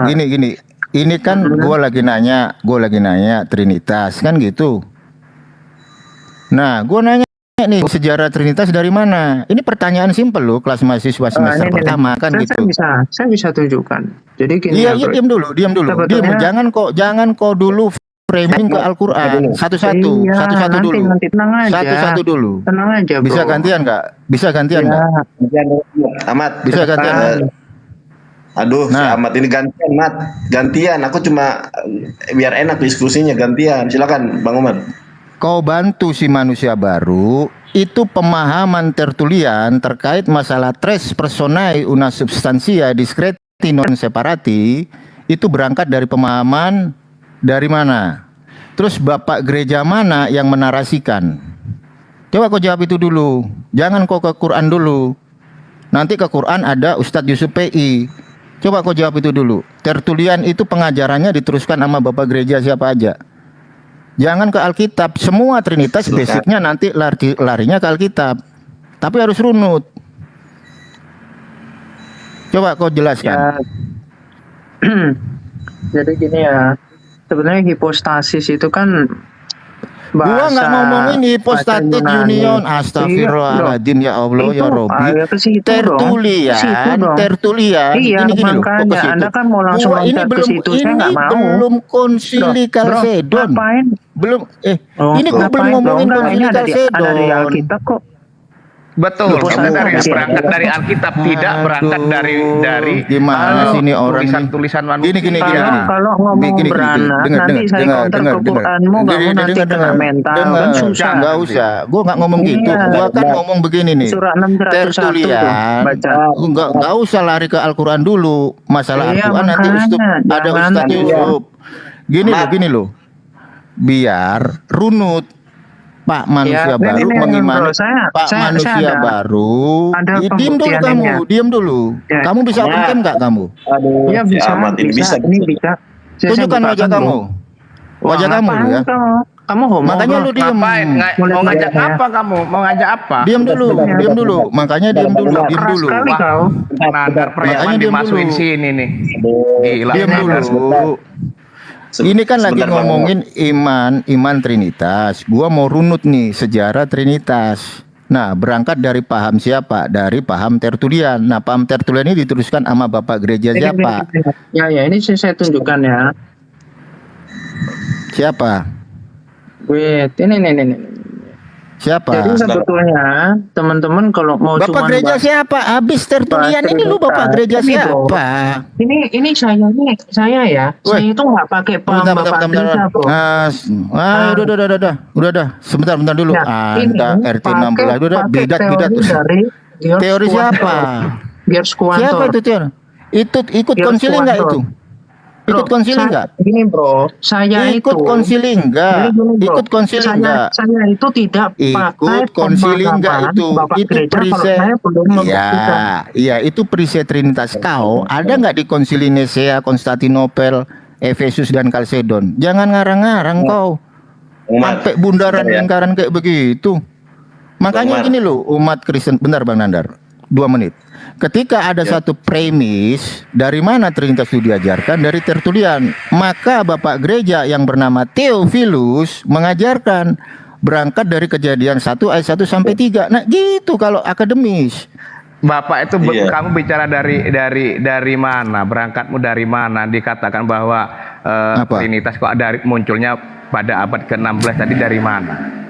Speaker 1: Gini. Ini kan gua lagi nanya Trinitas kan gitu. Nah, gua nanya nih sejarah Trinitas dari mana? Ini pertanyaan simpel loh, kelas mahasiswa semester
Speaker 7: Ini,
Speaker 1: pertama kan
Speaker 7: saya,
Speaker 1: gitu.
Speaker 7: saya bisa tunjukkan. Jadi gini
Speaker 1: Iya,
Speaker 7: ya, Bro.
Speaker 1: diam dulu.
Speaker 7: Sebetulnya-
Speaker 1: Jangan kok dulu framing ke Al-Qur'an. Satu-satu
Speaker 7: Iya,
Speaker 1: satu-satu
Speaker 7: nanti,
Speaker 1: dulu.
Speaker 7: Nanti tenang aja.
Speaker 1: Satu-satu dulu.
Speaker 7: Tenang aja, Bro.
Speaker 1: Bisa gantian nggak? Bisa gantian
Speaker 7: Ya,
Speaker 1: nggak?
Speaker 3: Ahmad.
Speaker 1: Bisa gantian nggak?
Speaker 3: Aduh, si
Speaker 1: Nah.
Speaker 3: Ahmad ini gantian, Mat. Gantian. Aku cuma biar enak diskusinya gantian. Silakan, Bang Umar.
Speaker 1: Kau bantu si manusia baru. Itu pemahaman Tertulian terkait masalah tres personae una substantia discreti non separati. Itu berangkat dari pemahaman dari mana? Terus bapak gereja mana yang menarasikan? Coba kau jawab itu dulu. Jangan kau ke Quran dulu. Nanti ke Quran ada Ustadz Yusuf PI. Coba kau jawab itu dulu. Tertulian itu pengajarannya diteruskan sama bapak gereja siapa aja. Jangan ke Alkitab. Semua Trinitas basicnya nanti larinya ke Alkitab. Tapi harus runut. Coba kau jelaskan.
Speaker 7: Ya, jadi gini ya, sebenarnya hipostasis itu kan
Speaker 1: Gua nggak ngomongin hipostatik union. Astagfirullahaladzim, ya Allah, ya Robbi. Tertulian.
Speaker 7: Iya,
Speaker 1: Gini loh,
Speaker 7: makanya
Speaker 1: kok ke situ?
Speaker 7: Anda kan mau langsung
Speaker 1: Gua ini
Speaker 7: loncat ke situ, saya
Speaker 1: ini
Speaker 7: nggak mau.
Speaker 1: belum konsili
Speaker 7: Bro,
Speaker 1: Kalsedon.
Speaker 7: ngapain?
Speaker 1: Belum ini gua belum
Speaker 7: Ngapain, bro?
Speaker 1: ngomongin
Speaker 7: Enggak, ini
Speaker 1: konsili
Speaker 7: ada di
Speaker 1: Kalsedon.
Speaker 7: Alkitab kok.
Speaker 6: Betul,
Speaker 7: Loh,
Speaker 6: kamu
Speaker 7: saya
Speaker 6: berangkat
Speaker 7: masih-
Speaker 6: dari Alkitab, tidak berangkat dari
Speaker 1: gimana sih ini orang ini?
Speaker 6: tulisan-tulisan manusia.
Speaker 1: Gini.
Speaker 7: Kalau ngomong beranak, nanti saya counter ke Quranmu, kamu nanti kena mental, kan susah.
Speaker 1: Nggak usah, gua nggak ngomong gitu.
Speaker 7: Iya.
Speaker 1: Gua kan ngomong begini nih.
Speaker 7: Surah 601 tuh,
Speaker 1: Tertulian,
Speaker 7: baca.
Speaker 1: nggak usah lari ke Al-Quran dulu. Masalah
Speaker 7: Iya,
Speaker 1: Al-Quran nanti
Speaker 7: makanya,
Speaker 1: ada
Speaker 7: jangan
Speaker 1: Ustadz
Speaker 7: dulu.
Speaker 1: Yusuf. Gini loh. Biar runut. Pak manusia
Speaker 7: Ya,
Speaker 1: baru
Speaker 7: ini,
Speaker 1: mengimani
Speaker 7: bro, saya
Speaker 1: manusia
Speaker 7: ada-
Speaker 1: baru.
Speaker 7: ada
Speaker 1: Ya, diam dulu
Speaker 7: pembuktiannya.
Speaker 1: diam dulu.
Speaker 7: Ya.
Speaker 1: Kamu bisa open cam nggak kamu?
Speaker 7: Iya bisa,
Speaker 3: Ahmad, ini
Speaker 7: bisa, ini bisa. Saya
Speaker 1: Tunjukkan
Speaker 7: bukakan,
Speaker 1: wajah
Speaker 7: bro.
Speaker 1: kamu. Wajah
Speaker 7: Wah,
Speaker 1: kamu
Speaker 7: ngapain
Speaker 1: ya.
Speaker 7: Kamu homo,
Speaker 1: Makanya
Speaker 7: bro.
Speaker 1: lu diem.
Speaker 6: Ngapain? Mau ngajak
Speaker 7: Ya.
Speaker 6: apa kamu? Mau ngajak apa?
Speaker 1: Diam dulu. Makanya diam dulu.
Speaker 7: Keras sekali kau.
Speaker 6: Nadar preman
Speaker 1: Makanya diam
Speaker 6: dimasukin
Speaker 1: dulu.
Speaker 6: sini nih. Gila.
Speaker 1: Diam dulu. Ini kan lagi
Speaker 3: Sebentar, Bang.
Speaker 1: ngomongin iman Trinitas. Gua mau runut nih sejarah Trinitas. Nah, berangkat dari paham siapa? Dari paham Tertulian. Nah, paham Tertulian ini diteruskan sama Bapak Gereja siapa?
Speaker 7: Ya, ini saya tunjukkan ya.
Speaker 1: Siapa?
Speaker 7: Wait, ini.
Speaker 1: Siapa?
Speaker 7: Jadi sebetulnya teman-teman kalau mau
Speaker 1: Bapak
Speaker 7: cuma
Speaker 1: Gereja siapa? Habis Tertulian
Speaker 7: bahas
Speaker 1: ini lu Bapak Gereja
Speaker 7: Trinitas. Ini, bro.
Speaker 1: siapa?
Speaker 7: ini saya ya.
Speaker 1: Weh.
Speaker 7: Saya itu nggak pakai paham Bapak Gereja, bro.
Speaker 1: Udah. Sebentar dulu.
Speaker 7: Nah,
Speaker 1: Anda
Speaker 7: ini
Speaker 1: RT 16 udah
Speaker 7: pakai
Speaker 1: bidat.
Speaker 7: teori dari George
Speaker 1: Teori siapa?
Speaker 7: George Squantor.
Speaker 1: Siapa itu teori? Ikut
Speaker 7: George
Speaker 1: konsili enggak
Speaker 7: Squantor.
Speaker 1: itu? Ikut
Speaker 7: Bro,
Speaker 1: konsili
Speaker 7: saya-
Speaker 1: enggak?
Speaker 7: Gini bro, saya
Speaker 1: Ikut
Speaker 7: itu
Speaker 1: konsili enggak?
Speaker 7: Jadi gini, bro,
Speaker 1: Ikut konsili enggak?
Speaker 7: saya itu tidak pakai
Speaker 1: Ikut konsili enggak
Speaker 7: pemahaman
Speaker 1: itu?
Speaker 7: Bapak
Speaker 1: Itu
Speaker 7: Gereja kalau
Speaker 1: periset.
Speaker 7: saya belum membuktikan.
Speaker 1: Iya, itu periset Trinitas kau. Ada nggak di konsili Nisea, Konstantinopel, Efesus dan Kalsedon? Jangan ngarang-ngarang kau.
Speaker 3: Umat.
Speaker 1: Sampai bundaran
Speaker 3: Ya.
Speaker 1: lingkaran kayak begitu. Makanya
Speaker 3: Bang Mar.
Speaker 1: gini loh, umat Kristen. Bentar Bang Nandar, 2 menit. Ketika ada satu premis, dari mana Trinitas itu diajarkan? Dari Tertulian. Maka Bapak Gereja yang bernama Theophilus mengajarkan berangkat dari Kejadian 1 ayat 1 sampai 3. Nah gitu kalau akademis.
Speaker 6: Bapak itu
Speaker 3: Iya.
Speaker 6: kamu bicara dari mana? Berangkatmu dari mana? Dikatakan bahwa
Speaker 1: Apa?
Speaker 6: Trinitas kok munculnya pada abad ke-16 tadi dari mana?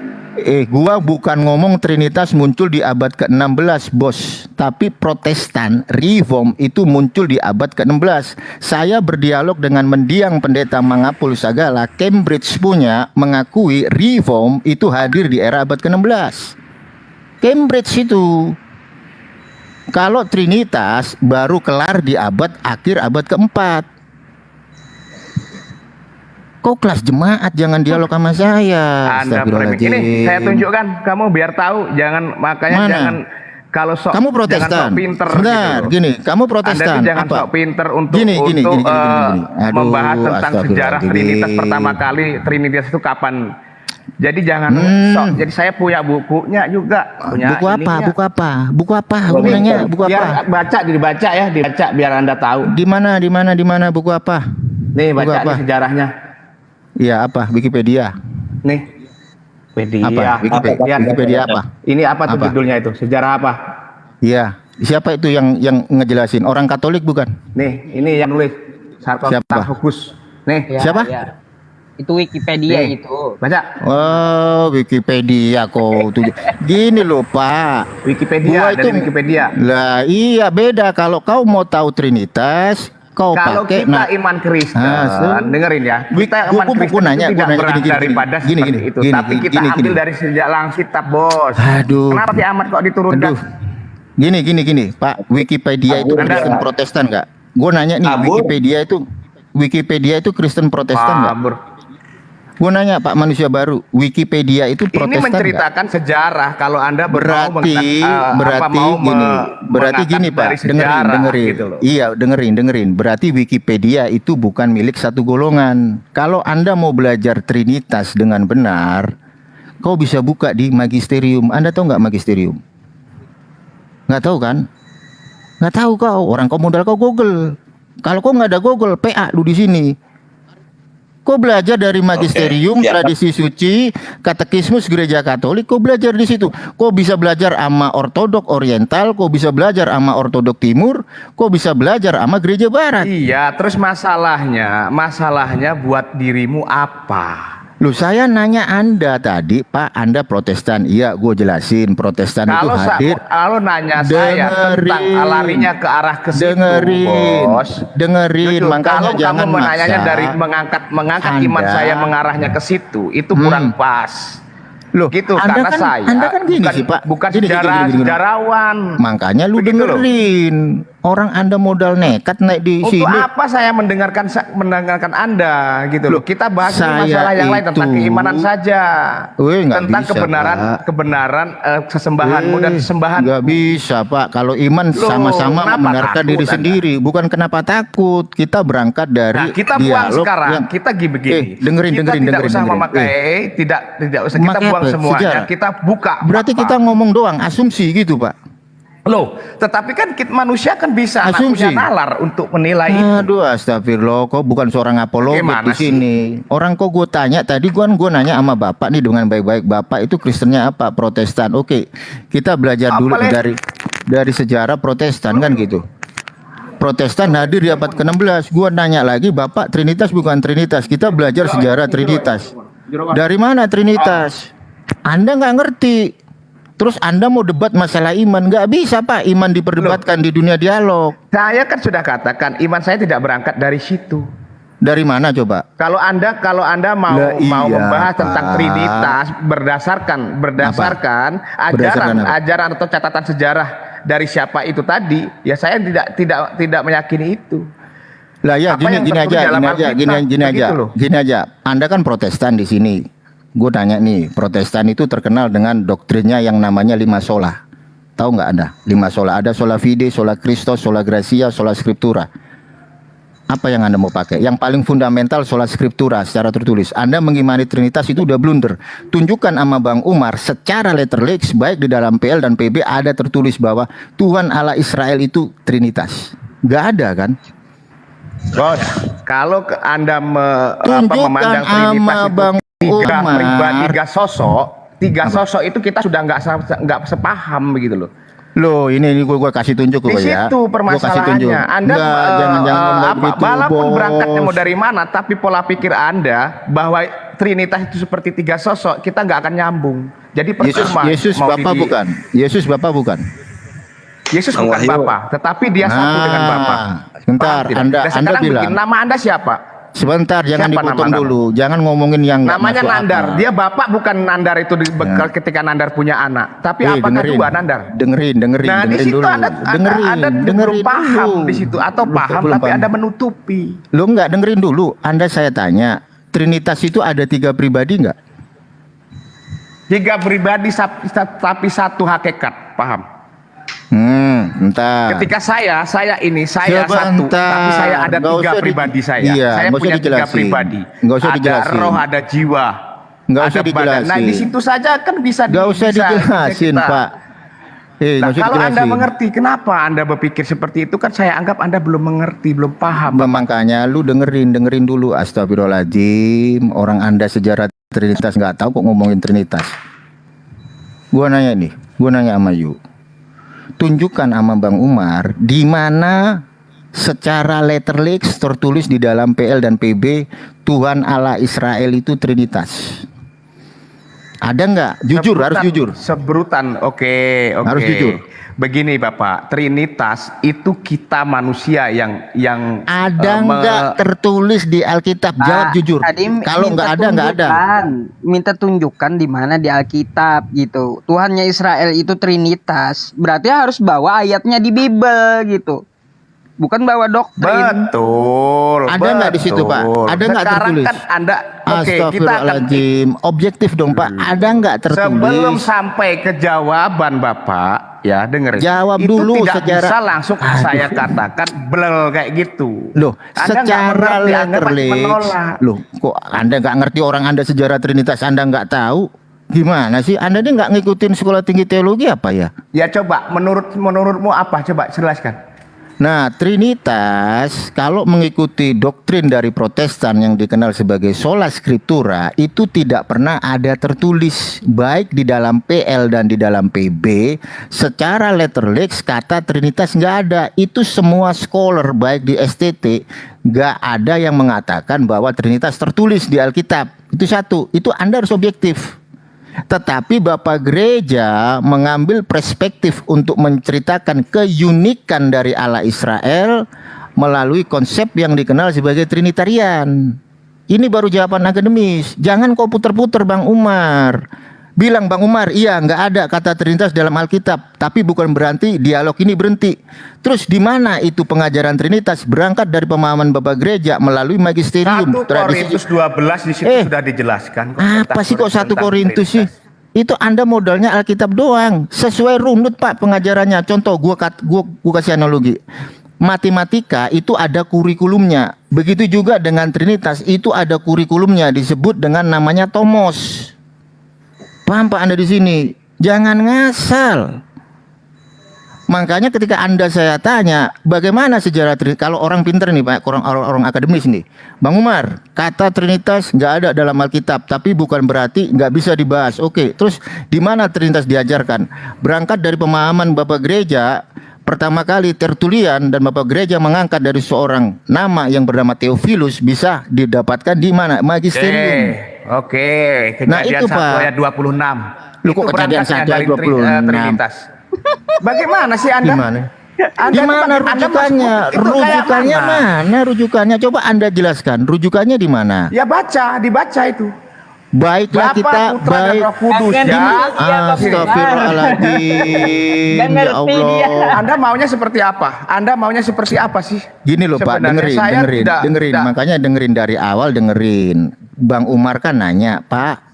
Speaker 1: Gua bukan ngomong Trinitas muncul di abad ke-16, Bos. Tapi Protestan, Reform itu muncul di abad ke-16. Saya berdialog dengan mendiang pendeta Mangapul Sagala, Cambridge punya, mengakui Reform itu hadir di era abad ke-16. Cambridge itu. Kalau Trinitas baru kelar di akhir abad ke-4. Kau kelas jemaat, jangan dialog sama saya.
Speaker 6: Anda premik. Ini saya tunjukkan, kamu biar tahu, makanya
Speaker 1: Mana?
Speaker 6: jangan kalau sok
Speaker 1: Kamu
Speaker 6: jangan
Speaker 1: Protestan.
Speaker 6: sok pinter
Speaker 1: Sebentar,
Speaker 6: gitu.
Speaker 1: gini, kamu
Speaker 6: Anda
Speaker 1: Protestan.
Speaker 6: tuh jangan
Speaker 1: apa?
Speaker 6: sok pinter untuk
Speaker 1: Gini. Aduh,
Speaker 6: membahas tentang sejarah
Speaker 1: astagfirullahaladzim.
Speaker 6: Trinitas pertama kali. Trinitas itu kapan? Jadi jangan sok. Jadi saya punya bukunya juga. Punya
Speaker 1: Buku apa?
Speaker 6: ininya.
Speaker 1: Buku apa? Gunanya buku
Speaker 6: Biar
Speaker 1: apa?
Speaker 6: dibaca biar Anda tahu.
Speaker 1: Di mana buku apa?
Speaker 6: Nih
Speaker 1: Buku
Speaker 6: baca
Speaker 1: apa?
Speaker 6: nih sejarahnya.
Speaker 1: Iya, apa? Wikipedia.
Speaker 6: Nih. Wikipedia.
Speaker 1: Apa? Wikipedia apa?
Speaker 6: Ini apa tuh
Speaker 1: Apa?
Speaker 6: judulnya itu? Sejarah apa?
Speaker 1: Iya. Siapa itu yang ngejelasin? Orang Katolik bukan?
Speaker 6: Nih, ini yang nulis
Speaker 1: Siapa?
Speaker 6: Sarkofagus. Nih,
Speaker 5: Ya,
Speaker 1: Siapa?
Speaker 5: ya. Itu Wikipedia
Speaker 6: Nih.
Speaker 5: itu.
Speaker 6: baca
Speaker 1: Oh, Wikipedia kau tuh. Gini loh, Pak.
Speaker 6: Wikipedia
Speaker 1: Gua
Speaker 6: dari
Speaker 1: itu-
Speaker 6: Wikipedia.
Speaker 1: Lah, iya beda kalau kau mau tahu Trinitas, kau
Speaker 6: Kalau
Speaker 1: pakai
Speaker 6: kita iman Kristen, dengerin ya. Kita iman
Speaker 1: Buku
Speaker 6: Kristen
Speaker 1: nanya,
Speaker 6: itu tidak
Speaker 1: gini,
Speaker 6: berat
Speaker 1: gini,
Speaker 6: daripada
Speaker 1: gini,
Speaker 6: seperti
Speaker 1: gini,
Speaker 6: itu.
Speaker 1: gini,
Speaker 6: Tapi kita
Speaker 1: gini,
Speaker 6: ambil
Speaker 1: gini.
Speaker 6: dari sejak kitab, Bos.
Speaker 1: Aduh.
Speaker 6: Kenapa Ki Ahmad kok diturunkan?
Speaker 1: Aduh. Gini, Pak. Wikipedia itu
Speaker 6: Anda-
Speaker 1: Kristen Protestan nggak? Gue nanya nih,
Speaker 3: Abur.
Speaker 1: Wikipedia itu Kristen Protestan nggak?
Speaker 6: Kabur.
Speaker 1: Gua nanya Pak manusia baru, Wikipedia itu
Speaker 6: Ini
Speaker 1: Protestan nggak?
Speaker 6: menceritakan sejarah. Kalau Anda
Speaker 1: Berarti
Speaker 6: berarti
Speaker 1: gini Pak, dengerin.
Speaker 6: gitu loh.
Speaker 1: Iya, dengerin. Berarti Wikipedia itu bukan milik satu golongan. Kalau Anda mau belajar Trinitas dengan benar, kau bisa buka di Magisterium. Anda tahu nggak Magisterium? Nggak tahu kan? Nggak tahu kau. Orang kau modal kau Google. Kalau kau nggak ada Google, PA lu di sini. Kau belajar dari Magisterium,
Speaker 3: siap.
Speaker 1: tradisi suci, katekismus gereja Katolik, kau belajar di situ. Kau bisa belajar sama Ortodok Oriental, kau bisa belajar sama Ortodok Timur, kau bisa belajar sama gereja Barat.
Speaker 6: Iya, terus masalahnya buat dirimu apa?
Speaker 1: Loh, saya nanya Anda tadi, Pak, Anda Protestan. Iya, gue jelasin Protestan itu hadir.
Speaker 6: Kalau nanya saya tentang larinya ke arah ke situ, bos.
Speaker 1: Dengerin,
Speaker 6: Jujur,
Speaker 1: makanya
Speaker 6: kalau
Speaker 1: jangan
Speaker 6: kamu menanyanya
Speaker 1: maksa.
Speaker 6: dari mengangkat iman
Speaker 1: Anda-
Speaker 6: saya mengarahnya ke situ, itu kurang pas.
Speaker 1: Loh,
Speaker 6: Gitu,
Speaker 1: Anda
Speaker 6: karena
Speaker 1: kan,
Speaker 6: saya
Speaker 1: Anda kan gini
Speaker 6: bukan,
Speaker 1: sih, Pak.
Speaker 6: bukan
Speaker 1: Gini.
Speaker 6: sejarawan.
Speaker 1: Makanya lu
Speaker 6: Begitu loh.
Speaker 1: dengerin. Orang Anda modal nekat naik di
Speaker 6: Untuk
Speaker 1: sini.
Speaker 6: apa saya mendengarkan Anda gitu loh. Kita bahas ini
Speaker 1: saya
Speaker 6: masalah yang lain tentang
Speaker 1: itu-
Speaker 6: keimanan saja.
Speaker 1: Weh, nggak
Speaker 6: Tentang
Speaker 1: bisa, Pak.
Speaker 6: kebenaran sesembahanmu dan sesembahan.
Speaker 1: Nggak bisa Pak. Kalau iman
Speaker 6: Loh,
Speaker 1: sama-sama
Speaker 6: kenapa
Speaker 1: membenarkan
Speaker 6: takut
Speaker 1: diri
Speaker 6: Anda?
Speaker 1: sendiri. Bukan kenapa takut. Kita berangkat dari
Speaker 6: Nah, kita buang
Speaker 1: dialog
Speaker 6: sekarang.
Speaker 1: yang-
Speaker 6: Kita begini.
Speaker 1: dengerin.
Speaker 6: Kita tidak usah memakai, tidak usah kita
Speaker 1: Memakai
Speaker 6: buang
Speaker 1: apa?
Speaker 6: semuanya.
Speaker 1: Sejarah.
Speaker 6: Kita buka.
Speaker 1: Berarti
Speaker 6: fakta.
Speaker 1: kita ngomong doang, asumsi gitu Pak.
Speaker 6: Loh, tetapi kan manusia kan bisa
Speaker 1: Asumsi.
Speaker 6: punya nalar untuk menilai itu.
Speaker 1: Aduh, astagfirullah, kok bukan seorang apologet
Speaker 6: Gimana
Speaker 1: di sini. Orang kok gue tanya tadi, gue nanya sama bapak nih dengan baik-baik. Bapak itu Kristennya apa? Protestan. Oke, kita belajar dulu
Speaker 6: Apalagi-
Speaker 1: dari sejarah Protestan kan gitu. Protestan hadir di abad ke-16. Gue nanya lagi, bapak Trinitas bukan Trinitas. Kita belajar sejarah Trinitas. Dari mana Trinitas? Anda nggak ngerti. Terus Anda mau debat masalah iman, nggak bisa Pak. Iman diperdebatkan di dunia dialog.
Speaker 6: Saya kan sudah katakan iman saya tidak berangkat dari situ.
Speaker 1: Dari mana coba?
Speaker 6: Kalau Anda mau
Speaker 1: Lah,
Speaker 6: mau
Speaker 1: iya,
Speaker 6: membahas tentang
Speaker 1: Pak.
Speaker 6: Trinitas berdasarkan
Speaker 1: Berdasarkan apa?
Speaker 6: ajaran atau catatan sejarah dari siapa itu tadi, ya saya tidak meyakini itu.
Speaker 1: Lah ya,
Speaker 6: Apa yang
Speaker 1: gini
Speaker 6: tertulis dalam Alkitab, begitu loh.
Speaker 1: Anda kan Protestan di sini. Gue tanya nih, Protestan itu terkenal dengan doktrinnya yang namanya 5 sola. Tahu nggak Anda? 5 sola. Ada sola fide, sola Christus, sola gratia, sola scriptura. Apa yang Anda mau pakai? Yang paling fundamental sola scriptura secara tertulis. Anda mengimani Trinitas itu udah blunder. Tunjukkan sama Bang Umar secara letterlix baik di dalam PL dan PB ada tertulis bahwa Tuhan Allah Israel itu Trinitas. Nggak ada kan?
Speaker 6: Bos, kalau Anda
Speaker 1: Tunjukkan
Speaker 6: memandang
Speaker 1: sama
Speaker 6: Trinitas itu
Speaker 1: Bang Umar.
Speaker 6: tiga sosok itu kita sudah nggak sepaham begitu loh.
Speaker 1: Loh, ini gue kasih tunjuk
Speaker 6: Di
Speaker 1: kok ya.
Speaker 6: situ
Speaker 1: Gua kasih tunjuk.
Speaker 6: permasalahannya. Anda
Speaker 1: jangan begitu,
Speaker 6: walaupun
Speaker 1: Bos.
Speaker 6: berangkatnya mau dari mana, tapi pola pikir Anda bahwa Trinitas itu seperti tiga sosok, kita nggak akan nyambung. Jadi percuma.
Speaker 1: Yesus
Speaker 6: mau
Speaker 1: Bapa bukan. Yesus Bapa bukan.
Speaker 6: Yesus
Speaker 3: Bang
Speaker 6: bukan
Speaker 3: Wahyu.
Speaker 6: Bapa, tetapi dia satu dengan Bapa.
Speaker 1: Sebentar,
Speaker 6: Paham tidak?
Speaker 1: Anda
Speaker 6: Sekarang
Speaker 1: bilang.
Speaker 6: begini, nama Anda siapa?
Speaker 1: Sebentar, jangan
Speaker 6: Siapa
Speaker 1: dipotong
Speaker 6: nama Anda?
Speaker 1: dulu. Jangan ngomongin yang nggak
Speaker 6: Namanya
Speaker 1: masuk
Speaker 6: Nandar.
Speaker 1: akal.
Speaker 6: Dia bapak bukan Nandar itu bekal ketika Nandar punya anak. Tapi apakah
Speaker 1: dengerin.
Speaker 6: dua Nandar?
Speaker 1: Dengerin
Speaker 6: Nah, di
Speaker 1: dengerin
Speaker 6: situ
Speaker 1: dulu.
Speaker 6: Anda belum paham
Speaker 1: dulu.
Speaker 6: di situ atau
Speaker 1: Belum-
Speaker 6: paham
Speaker 1: belum
Speaker 6: tapi
Speaker 1: paham.
Speaker 6: Anda menutupi.
Speaker 1: Lo nggak dengerin dulu. Anda saya tanya, Trinitas itu ada 3 pribadi nggak?
Speaker 6: Tiga pribadi tapi satu hakikat, paham?
Speaker 1: Entar.
Speaker 6: Ketika saya satu,
Speaker 1: Sebentar.
Speaker 6: tapi saya ada
Speaker 1: Nggak
Speaker 6: tiga
Speaker 1: usah
Speaker 6: pribadi saya.
Speaker 1: Iya,
Speaker 6: Saya
Speaker 1: nggak usah
Speaker 6: punya tiga
Speaker 1: dijelasin.
Speaker 6: pribadi.
Speaker 1: Nggak usah
Speaker 6: ada
Speaker 1: dijelasin.
Speaker 6: roh, ada jiwa,
Speaker 1: Nggak usah
Speaker 6: ada badan.
Speaker 1: dijelasin.
Speaker 6: Nah di situ saja kan bisa.
Speaker 1: Nggak usah
Speaker 6: bisa
Speaker 1: dijelasin,
Speaker 6: kita.
Speaker 1: Pak.
Speaker 6: Nah,
Speaker 1: Nggak usah
Speaker 6: kalau Anda
Speaker 1: dijelasin.
Speaker 6: mengerti kenapa Anda berpikir seperti itu, kan saya anggap Anda belum mengerti, belum paham.
Speaker 1: Makanya lu dengerin dulu. Astagfirullahaladzim. Orang Anda sejarah Trinitas nggak tahu kok ngomongin Trinitas. Gua nanya sama Yu. Tunjukkan sama Bang Umar di mana secara letterlix tertulis di dalam PL dan PB Tuhan Allah Israel itu Trinitas. Ada nggak? Jujur, harus jujur.
Speaker 6: Sebrutan, oke.
Speaker 1: Harus jujur.
Speaker 6: Begini Bapak, Trinitas itu kita manusia yang
Speaker 1: Ada nggak tertulis di Alkitab? Jawab jujur.
Speaker 5: Tadi
Speaker 1: Kalau nggak ada, nggak ada.
Speaker 5: Minta tunjukkan di mana di Alkitab gitu. Tuhannya Israel itu Trinitas. Berarti harus bawa ayatnya di Bible gitu. bukan bawa doktrin.
Speaker 6: Betul.
Speaker 1: Ada nggak di situ, Pak?
Speaker 6: betul.
Speaker 1: Ada nggak
Speaker 6: Sekarang
Speaker 1: tertulis?
Speaker 6: kan Anda, oke, kita akan
Speaker 1: Astagfirullahaladzim. Objektif dong, Pak. Ada nggak tertulis?
Speaker 6: sebelum sampai ke jawaban Bapak, ya dengerin.
Speaker 1: Jawab
Speaker 6: itu
Speaker 1: dulu
Speaker 6: tidak
Speaker 1: secara-
Speaker 6: bisa langsung saya katakan belel kayak gitu.
Speaker 1: Loh,
Speaker 6: Anda nggak
Speaker 1: secara
Speaker 6: mengerti, Anda pasti
Speaker 1: letterlix.
Speaker 6: menolak.
Speaker 1: Loh, kok Anda nggak ngerti orang Anda sejarah Trinitas, Anda nggak tahu? Gimana sih? Anda ini nggak ngikutin sekolah tinggi teologi apa ya?
Speaker 6: Ya coba, menurutmu apa? Coba jelaskan.
Speaker 1: Nah, Trinitas kalau mengikuti doktrin dari Protestan yang dikenal sebagai sola scriptura itu tidak pernah ada tertulis baik di dalam PL dan di dalam PB secara letterlix kata Trinitas nggak ada. Itu semua scholar baik di STT nggak ada yang mengatakan bahwa Trinitas tertulis di Alkitab. Itu satu. Itu Anda harus objektif. Tetapi Bapak Gereja mengambil perspektif untuk menceritakan keunikan dari Allah Israel melalui konsep yang dikenal sebagai Trinitarian. Ini baru jawaban akademis. Jangan kau puter-puter Bang Umar. Bilang Bang Umar, iya nggak ada kata Trinitas dalam Alkitab. Tapi bukan berarti dialog ini berhenti. Terus di mana itu pengajaran Trinitas? Berangkat dari pemahaman Bapak Gereja melalui magisterium.
Speaker 6: 1 Korintus 12 di situ sudah dijelaskan.
Speaker 1: Apa sih kok 1
Speaker 6: tentang
Speaker 1: Korintus sih?
Speaker 6: Trinitas.
Speaker 1: Itu Anda modalnya Alkitab doang. Sesuai runut Pak pengajarannya. Contoh gua kasih analogi. Matematika itu ada kurikulumnya. Begitu juga dengan Trinitas itu ada kurikulumnya disebut dengan namanya Tomos. Paham Pak Anda di sini? Jangan ngasal. Makanya ketika Anda saya tanya, bagaimana sejarah Trinitas? Kalau orang pinter nih Pak, orang akademis nih. Bang Umar, kata Trinitas nggak ada dalam Alkitab, tapi bukan berarti nggak bisa dibahas. Oke, terus di mana Trinitas diajarkan? Berangkat dari pemahaman Bapak Gereja, pertama kali Tertulian dan Bapak Gereja mengangkat dari seorang nama yang bernama Theophilus bisa didapatkan di mana? Magisterium.
Speaker 6: Oke,
Speaker 1: Nah,
Speaker 6: kejadian
Speaker 1: itu,
Speaker 6: 1
Speaker 1: Pak.
Speaker 6: ayat 26.
Speaker 1: Lu kok
Speaker 6: Itu
Speaker 1: kejadian
Speaker 6: berangkatnya
Speaker 1: 1 ayat
Speaker 6: dari
Speaker 1: 26?
Speaker 6: Trinitas. Bagaimana sih Anda?
Speaker 1: Gimana?
Speaker 6: Anda
Speaker 1: Gimana
Speaker 6: itu- Anda
Speaker 1: rujukannya?
Speaker 6: masuk- itu kayak
Speaker 1: Rujukannya mana? Rujukannya coba Anda jelaskan. Rujukannya di mana?
Speaker 6: Ya dibaca itu.
Speaker 1: Baiklah
Speaker 6: Bapa,
Speaker 1: kita
Speaker 6: Putra, dan
Speaker 1: baik.
Speaker 6: Roh Kudus
Speaker 5: Jangan
Speaker 6: ya.
Speaker 5: dulu, iya, Bang.
Speaker 1: Astagfirullahaladzim.
Speaker 5: Nggak
Speaker 1: Ya
Speaker 5: ngerti dia.
Speaker 1: Allah.
Speaker 6: Anda maunya seperti apa? Anda maunya seperti apa sih?
Speaker 1: Gini loh Pak,
Speaker 6: Sebenarnya saya
Speaker 1: dengerin.
Speaker 6: tidak-
Speaker 1: Makanya dengerin dari awal dengerin. Bang Umar kan nanya, Pak,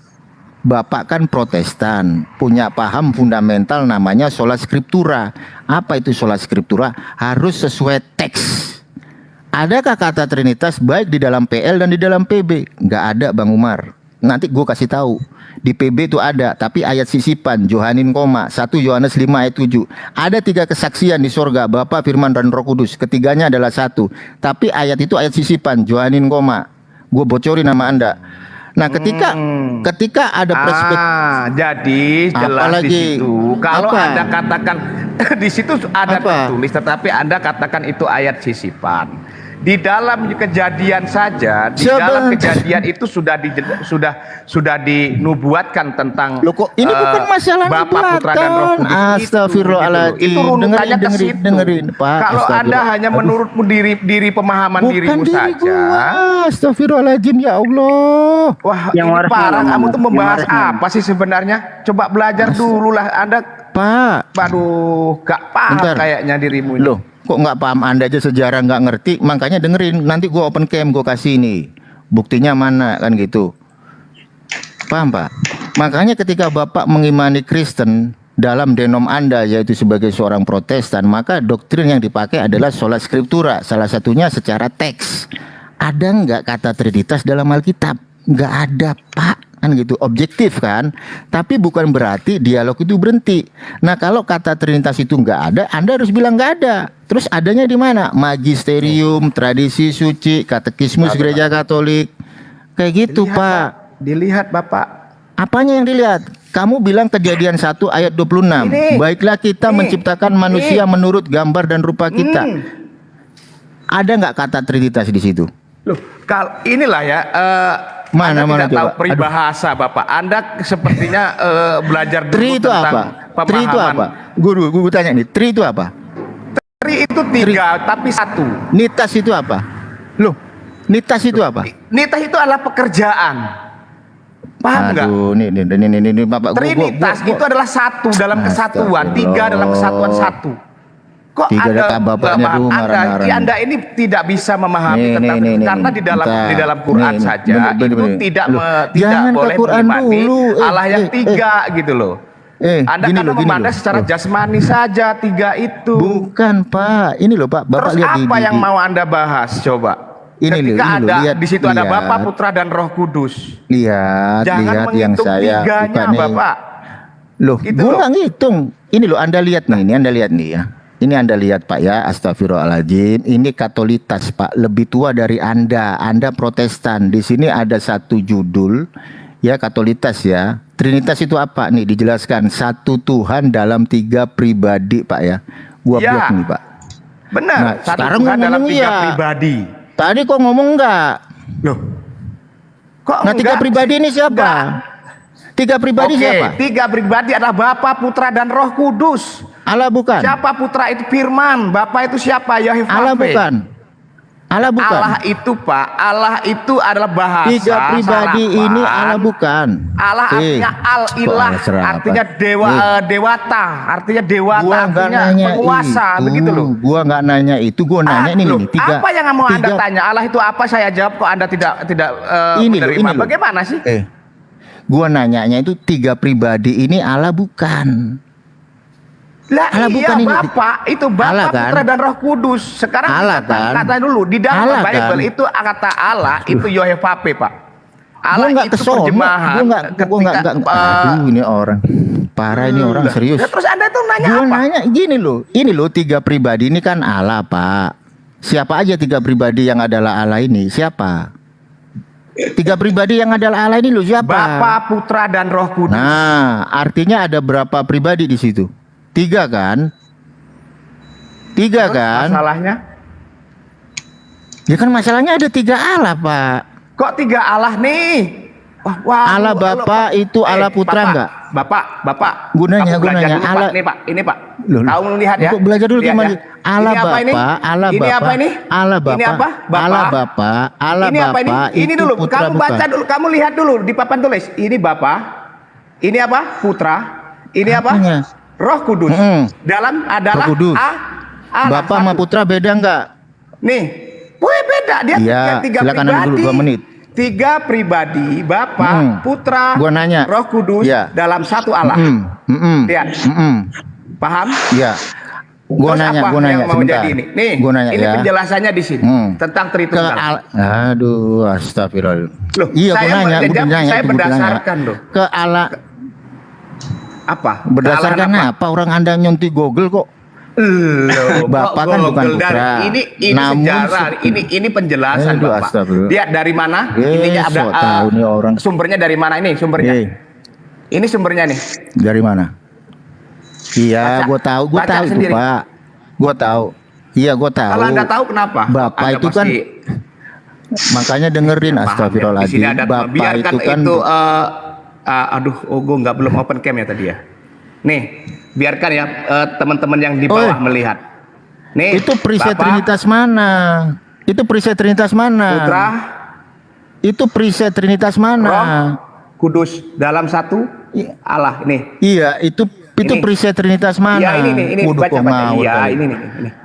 Speaker 1: Bapak kan Protestan, punya paham fundamental namanya sola scriptura. Apa itu sola scriptura? Harus sesuai teks. Adakah kata Trinitas baik di dalam PL dan di dalam PB? Nggak ada Bang Umar. Nanti gue kasih tahu. Di PB itu ada, tapi ayat sisipan, Johanin koma, 1 Yohanes 5 ayat 7. Ada 3 kesaksian di sorga, Bapa, Firman, dan Roh Kudus. Ketiganya adalah satu. Tapi ayat itu ayat sisipan, Johanin koma. Gue bocorin nama Anda. Nah, ketika ada perspektif,
Speaker 6: jadi jelas
Speaker 1: Apalagi?
Speaker 6: di situ. Kalau
Speaker 1: Apa?
Speaker 6: Anda katakan di situ ada
Speaker 1: Apa?
Speaker 6: tertulis, tetapi Anda katakan itu ayat sisipan. Di dalam kejadian saja, di dalam kejadian itu sudah dinubuatkan tentang
Speaker 1: Loh kok ini bukan masalah
Speaker 6: Bapa, Putra, dan Roh
Speaker 1: nubuatan.
Speaker 6: Kudus.
Speaker 1: Astagfirullahaladzim.
Speaker 6: Itu runutannya ke situ.
Speaker 1: Dengerin, Pak.
Speaker 6: Kalau Anda
Speaker 1: Astagfirullah.
Speaker 6: hanya menurutmu diri pemahaman
Speaker 1: Bukan
Speaker 6: dirimu
Speaker 1: diri
Speaker 6: saja.
Speaker 1: gua. Astagfirullahaladzim ya Allah.
Speaker 6: Wah,
Speaker 7: Yang
Speaker 6: ini
Speaker 7: waras
Speaker 6: parah.
Speaker 7: mana,
Speaker 6: Kamu tuh
Speaker 7: Yang
Speaker 6: membahas
Speaker 7: waras mana?
Speaker 6: apa sih sebenarnya? Coba belajar dulu lah. Anda,
Speaker 1: Pak,
Speaker 6: waduh, gak paham
Speaker 1: Bentar.
Speaker 6: kayaknya dirimu ini.
Speaker 1: loh, kok nggak paham Anda aja sejarah nggak ngerti? Makanya dengerin. Nanti gua open cam, gua kasih nih. Buktinya mana kan gitu. Paham Pak? Makanya ketika Bapak mengimani Kristen dalam denom Anda yaitu sebagai seorang Protestan, maka doktrin yang dipakai adalah sola scriptura. Salah satunya secara teks. Ada nggak kata Trinitas dalam Alkitab? Nggak ada Pak. Kan gitu, objektif kan, tapi bukan berarti dialog itu berhenti. Nah kalau kata Trinitas itu nggak ada, Anda harus bilang nggak ada. Terus adanya di mana? Magisterium, tradisi suci, katekismus gereja Katolik, kayak gitu
Speaker 6: Dilihat,
Speaker 1: Pak.
Speaker 6: Dilihat Bapak.
Speaker 1: Apanya yang dilihat? Kamu bilang kejadian 1 ayat 26.
Speaker 6: Ini.
Speaker 1: Baiklah kita
Speaker 6: Ini.
Speaker 1: menciptakan manusia menurut gambar dan rupa kita. Ada nggak kata Trinitas di situ?
Speaker 6: Loh, inilah ya.
Speaker 1: Mana,
Speaker 6: Anda
Speaker 1: mana,
Speaker 6: tidak tahu
Speaker 1: coba?
Speaker 6: peribahasa Bapak. Anda sepertinya belajar dulu
Speaker 1: Tri itu
Speaker 6: tentang
Speaker 1: apa? Tri itu
Speaker 6: pemahaman.
Speaker 1: apa? Guru tanya nih, tri itu apa?
Speaker 6: Tri itu 3 tapi 1.
Speaker 1: Nitas itu apa? Loh, nitas itu apa?
Speaker 6: Nita itu adalah pekerjaan. Paham nggak?
Speaker 1: Aduh, ini Bapak
Speaker 6: Trinitas itu adalah 1 dalam kesatuan, 3 dalam kesatuan 1. Kok
Speaker 1: Tiga
Speaker 6: Anda
Speaker 1: kata bapaknya
Speaker 6: nggak
Speaker 1: dulu
Speaker 6: paham?
Speaker 1: marah-marah.
Speaker 6: Anda ini tidak bisa memahami
Speaker 1: Nih,
Speaker 6: tentang
Speaker 1: nih, nih,
Speaker 6: karena
Speaker 1: nih.
Speaker 6: di dalam
Speaker 1: Bentar.
Speaker 6: Quran
Speaker 1: Nih,
Speaker 6: saja
Speaker 1: bener,
Speaker 6: itu
Speaker 1: bener.
Speaker 6: tidak
Speaker 1: Loh,
Speaker 6: tidak
Speaker 1: jangan ke
Speaker 6: boleh
Speaker 1: Quran
Speaker 6: menikmati
Speaker 1: dulu.
Speaker 6: Allah yang tiga gitu loh. Anda
Speaker 1: gini
Speaker 6: karena
Speaker 1: loh, gini
Speaker 6: memandang
Speaker 1: loh.
Speaker 6: secara
Speaker 1: Loh,
Speaker 6: jasmani saja tiga itu.
Speaker 1: bukan Pak, ini loh Pak, Bapak
Speaker 6: Terus
Speaker 1: lihat
Speaker 6: apa yang mau Anda bahas coba?
Speaker 1: Ini loh,
Speaker 6: Ketika
Speaker 1: ini loh,
Speaker 6: ada
Speaker 1: lihat,
Speaker 6: di situ ada
Speaker 1: lihat.
Speaker 6: Bapa, Putra dan Roh Kudus.
Speaker 1: lihat
Speaker 6: Jangan
Speaker 1: lihat yang
Speaker 6: menghitung
Speaker 1: saya
Speaker 6: tiganya,
Speaker 1: bukan nih.
Speaker 6: Bapak.
Speaker 1: Loh,
Speaker 6: Gitu
Speaker 1: gua
Speaker 6: loh.
Speaker 1: nggak ngitung. Ini loh, Anda lihat nih, ini Anda lihat nih ya. Ini Anda lihat Pak ya, astagfirullahaladzim. Ini Katolitas Pak, lebih tua dari Anda. Anda Protestan. Di sini ada satu judul ya, Katolitas ya. Trinitas itu apa nih? Dijelaskan, satu Tuhan dalam tiga pribadi Pak ya. Gua
Speaker 6: Ya.
Speaker 1: blok nih Pak.
Speaker 6: Benar.
Speaker 1: Nah,
Speaker 6: Satu
Speaker 1: sekarang
Speaker 6: Tuhan dalam
Speaker 1: ngomong
Speaker 6: tiga
Speaker 1: iya.
Speaker 6: pribadi.
Speaker 1: Tadi kok ngomong enggak?
Speaker 6: Loh. Kok
Speaker 1: Nah, tiga
Speaker 6: enggak?
Speaker 1: pribadi ini siapa?
Speaker 6: Enggak.
Speaker 1: Tiga pribadi
Speaker 6: Oke,
Speaker 1: siapa?
Speaker 6: tiga pribadi adalah Bapa, Putra dan Roh Kudus.
Speaker 1: Allah bukan.
Speaker 6: Siapa Putra itu Firman, Bapa itu siapa? Yahweh.
Speaker 1: Allah bukan. Allah bukan.
Speaker 6: Allah itu Pak, Allah itu adalah bahasa.
Speaker 1: Tiga pribadi
Speaker 6: sarapan.
Speaker 1: ini Allah bukan.
Speaker 6: Allah artinya al-ilah,
Speaker 1: kok serah apa?
Speaker 6: artinya dewata, artinya dewata,
Speaker 1: Gua nggak
Speaker 6: artinya
Speaker 1: nanya
Speaker 6: penguasa,
Speaker 1: itu.
Speaker 6: begitu loh.
Speaker 1: Gua nggak nanya itu, gua nanya ini
Speaker 6: Loh,
Speaker 1: nih tiga.
Speaker 6: apa yang mau Anda
Speaker 1: tiga-
Speaker 6: tanya? Allah itu apa? Saya jawab kok Anda tidak
Speaker 1: Ini loh,
Speaker 6: menerima.
Speaker 1: ini loh.
Speaker 6: Bagaimana sih?
Speaker 1: Gua nanyanya itu tiga pribadi ini Allah bukan.
Speaker 6: Lah
Speaker 1: Allah
Speaker 6: iya
Speaker 1: bukan ini.
Speaker 6: Bapak, itu Bapa,
Speaker 1: Allah kan?
Speaker 6: Putra dan Roh Kudus. Sekarang
Speaker 1: Allah
Speaker 6: kita
Speaker 1: kan?
Speaker 6: kata dulu di dalam
Speaker 1: Allah
Speaker 6: Bible
Speaker 1: kan?
Speaker 6: itu kata Allah itu Yohevape Pak. Allah
Speaker 1: Gua nggak
Speaker 6: itu
Speaker 1: kesono.
Speaker 6: terjemahan.
Speaker 1: Gua nggak. Aduh, ini orang parah, ini orang serius.
Speaker 6: Ya, terus Anda tuh nanya
Speaker 1: Gua
Speaker 6: apa?
Speaker 1: nanya gini loh, ini loh tiga pribadi ini kan Allah Pak. Siapa aja tiga pribadi yang adalah Allah ini? Siapa? Tiga pribadi yang adalah Allah ini loh siapa?
Speaker 6: Bapa, Putra dan Roh Kudus.
Speaker 1: Nah, artinya ada berapa pribadi di situ? Tiga kan? Tiga
Speaker 6: Terus
Speaker 1: kan?
Speaker 6: masalahnya?
Speaker 1: Ya kan masalahnya ada tiga Allah Pak.
Speaker 6: Kok tiga Allah nih? Wah,
Speaker 1: Allah Bapa itu Allah Putra
Speaker 6: Bapak,
Speaker 1: enggak?
Speaker 6: Bapak.
Speaker 1: Gunanya,
Speaker 6: Kamu belajar
Speaker 1: gunanya,
Speaker 6: dulu,
Speaker 1: Allah-
Speaker 6: Pak. Ini Pak.
Speaker 1: Loh,
Speaker 6: Kamu lihat ya.
Speaker 1: kok belajar dulu
Speaker 6: Lihat
Speaker 1: gimana?
Speaker 6: ya.
Speaker 1: Allah
Speaker 6: Ini apa ini?
Speaker 1: Bapa, Allah
Speaker 6: Ini
Speaker 1: Bapa,
Speaker 6: apa ini?
Speaker 1: Allah Bapa,
Speaker 6: Ini apa? Bapak.
Speaker 1: Allah Bapa, Allah
Speaker 6: Ini apa ini?
Speaker 1: Bapa,
Speaker 6: Ini
Speaker 1: itu
Speaker 6: dulu.
Speaker 1: Putra
Speaker 6: Kamu
Speaker 1: bukan.
Speaker 6: baca dulu. Kamu lihat dulu di papan tulis. Ini Bapa. Ini apa? Putra. Ini apa?
Speaker 1: Apanya?
Speaker 6: Roh Kudus. Dalam adalah
Speaker 1: Roh Kudus.
Speaker 6: Allah
Speaker 1: Bapak sama
Speaker 6: satu.
Speaker 1: Putra beda enggak?
Speaker 6: Nih, wih beda dia
Speaker 1: Iya,
Speaker 6: tiga
Speaker 1: silakan
Speaker 6: pribadi.
Speaker 1: dulu 2 menit.
Speaker 6: Tiga pribadi, Bapa, Putra,
Speaker 1: Gua nanya.
Speaker 6: Roh Kudus
Speaker 1: Iya.
Speaker 6: dalam satu Allah. Lihat, paham?
Speaker 1: Iya. Gua
Speaker 6: Terus
Speaker 1: nanya,
Speaker 6: apa
Speaker 1: gua nanya
Speaker 6: yang mau
Speaker 1: sebentar.
Speaker 6: jadi ini? Nih,
Speaker 1: Gua nanya
Speaker 6: ini
Speaker 1: ya.
Speaker 6: penjelasannya di sini tentang Tritunggal.
Speaker 1: Aduh, astagfirullah.
Speaker 6: Loh,
Speaker 1: Iya,
Speaker 6: saya
Speaker 1: gua nanya,
Speaker 6: menjawab,
Speaker 1: gua nanya,
Speaker 6: saya
Speaker 1: gua nanya.
Speaker 6: berdasarkan loh.
Speaker 1: Ke Allah
Speaker 6: Apa?
Speaker 1: berdasarkan
Speaker 6: Kesalahan
Speaker 1: apa? Orang Anda nyonti Google kok?
Speaker 6: Loh,
Speaker 1: Bapak
Speaker 6: kok
Speaker 1: kan bukan
Speaker 6: Google
Speaker 1: Putra.
Speaker 6: Ini
Speaker 1: Namun
Speaker 6: sejarah, ini penjelasan
Speaker 1: Aduh,
Speaker 6: Bapak.
Speaker 1: astagfirullah.
Speaker 6: Lihat dari mana? Ininya ada
Speaker 1: sok tahu nih orang.
Speaker 6: sumbernya dari mana ini sumbernya? Ini sumbernya nih.
Speaker 1: Dari mana? Iya,
Speaker 6: Baca.
Speaker 1: gua tahu
Speaker 6: Baca
Speaker 1: itu,
Speaker 6: sendiri.
Speaker 1: Pak. Gua tahu. Iya, gua tahu.
Speaker 6: Kalau Anda tahu kenapa?
Speaker 1: Bapak
Speaker 6: Anda
Speaker 1: itu kan
Speaker 6: pasti
Speaker 1: makanya dengerin
Speaker 6: paham ya. Di
Speaker 1: astagfirullahaladzim.
Speaker 6: sini ada
Speaker 1: Bapak
Speaker 6: biarkan
Speaker 1: itu kan
Speaker 6: aduh, gue nggak belum open cam ya tadi ya. Nih, biarkan ya teman-teman yang di bawah melihat. Nih,
Speaker 1: itu preset
Speaker 6: Bapak,
Speaker 1: Trinitas mana? Itu preset Trinitas mana?
Speaker 6: Putra,
Speaker 1: Itu preset Trinitas mana?
Speaker 6: Roh, Kudus dalam satu Allah. Nih.
Speaker 1: Iya, itu
Speaker 6: Ini.
Speaker 1: preset Trinitas mana?
Speaker 6: Iya, ini
Speaker 1: Waduh,
Speaker 6: baca
Speaker 1: kok
Speaker 6: baca.
Speaker 1: ngawur
Speaker 6: Iya,
Speaker 1: kali.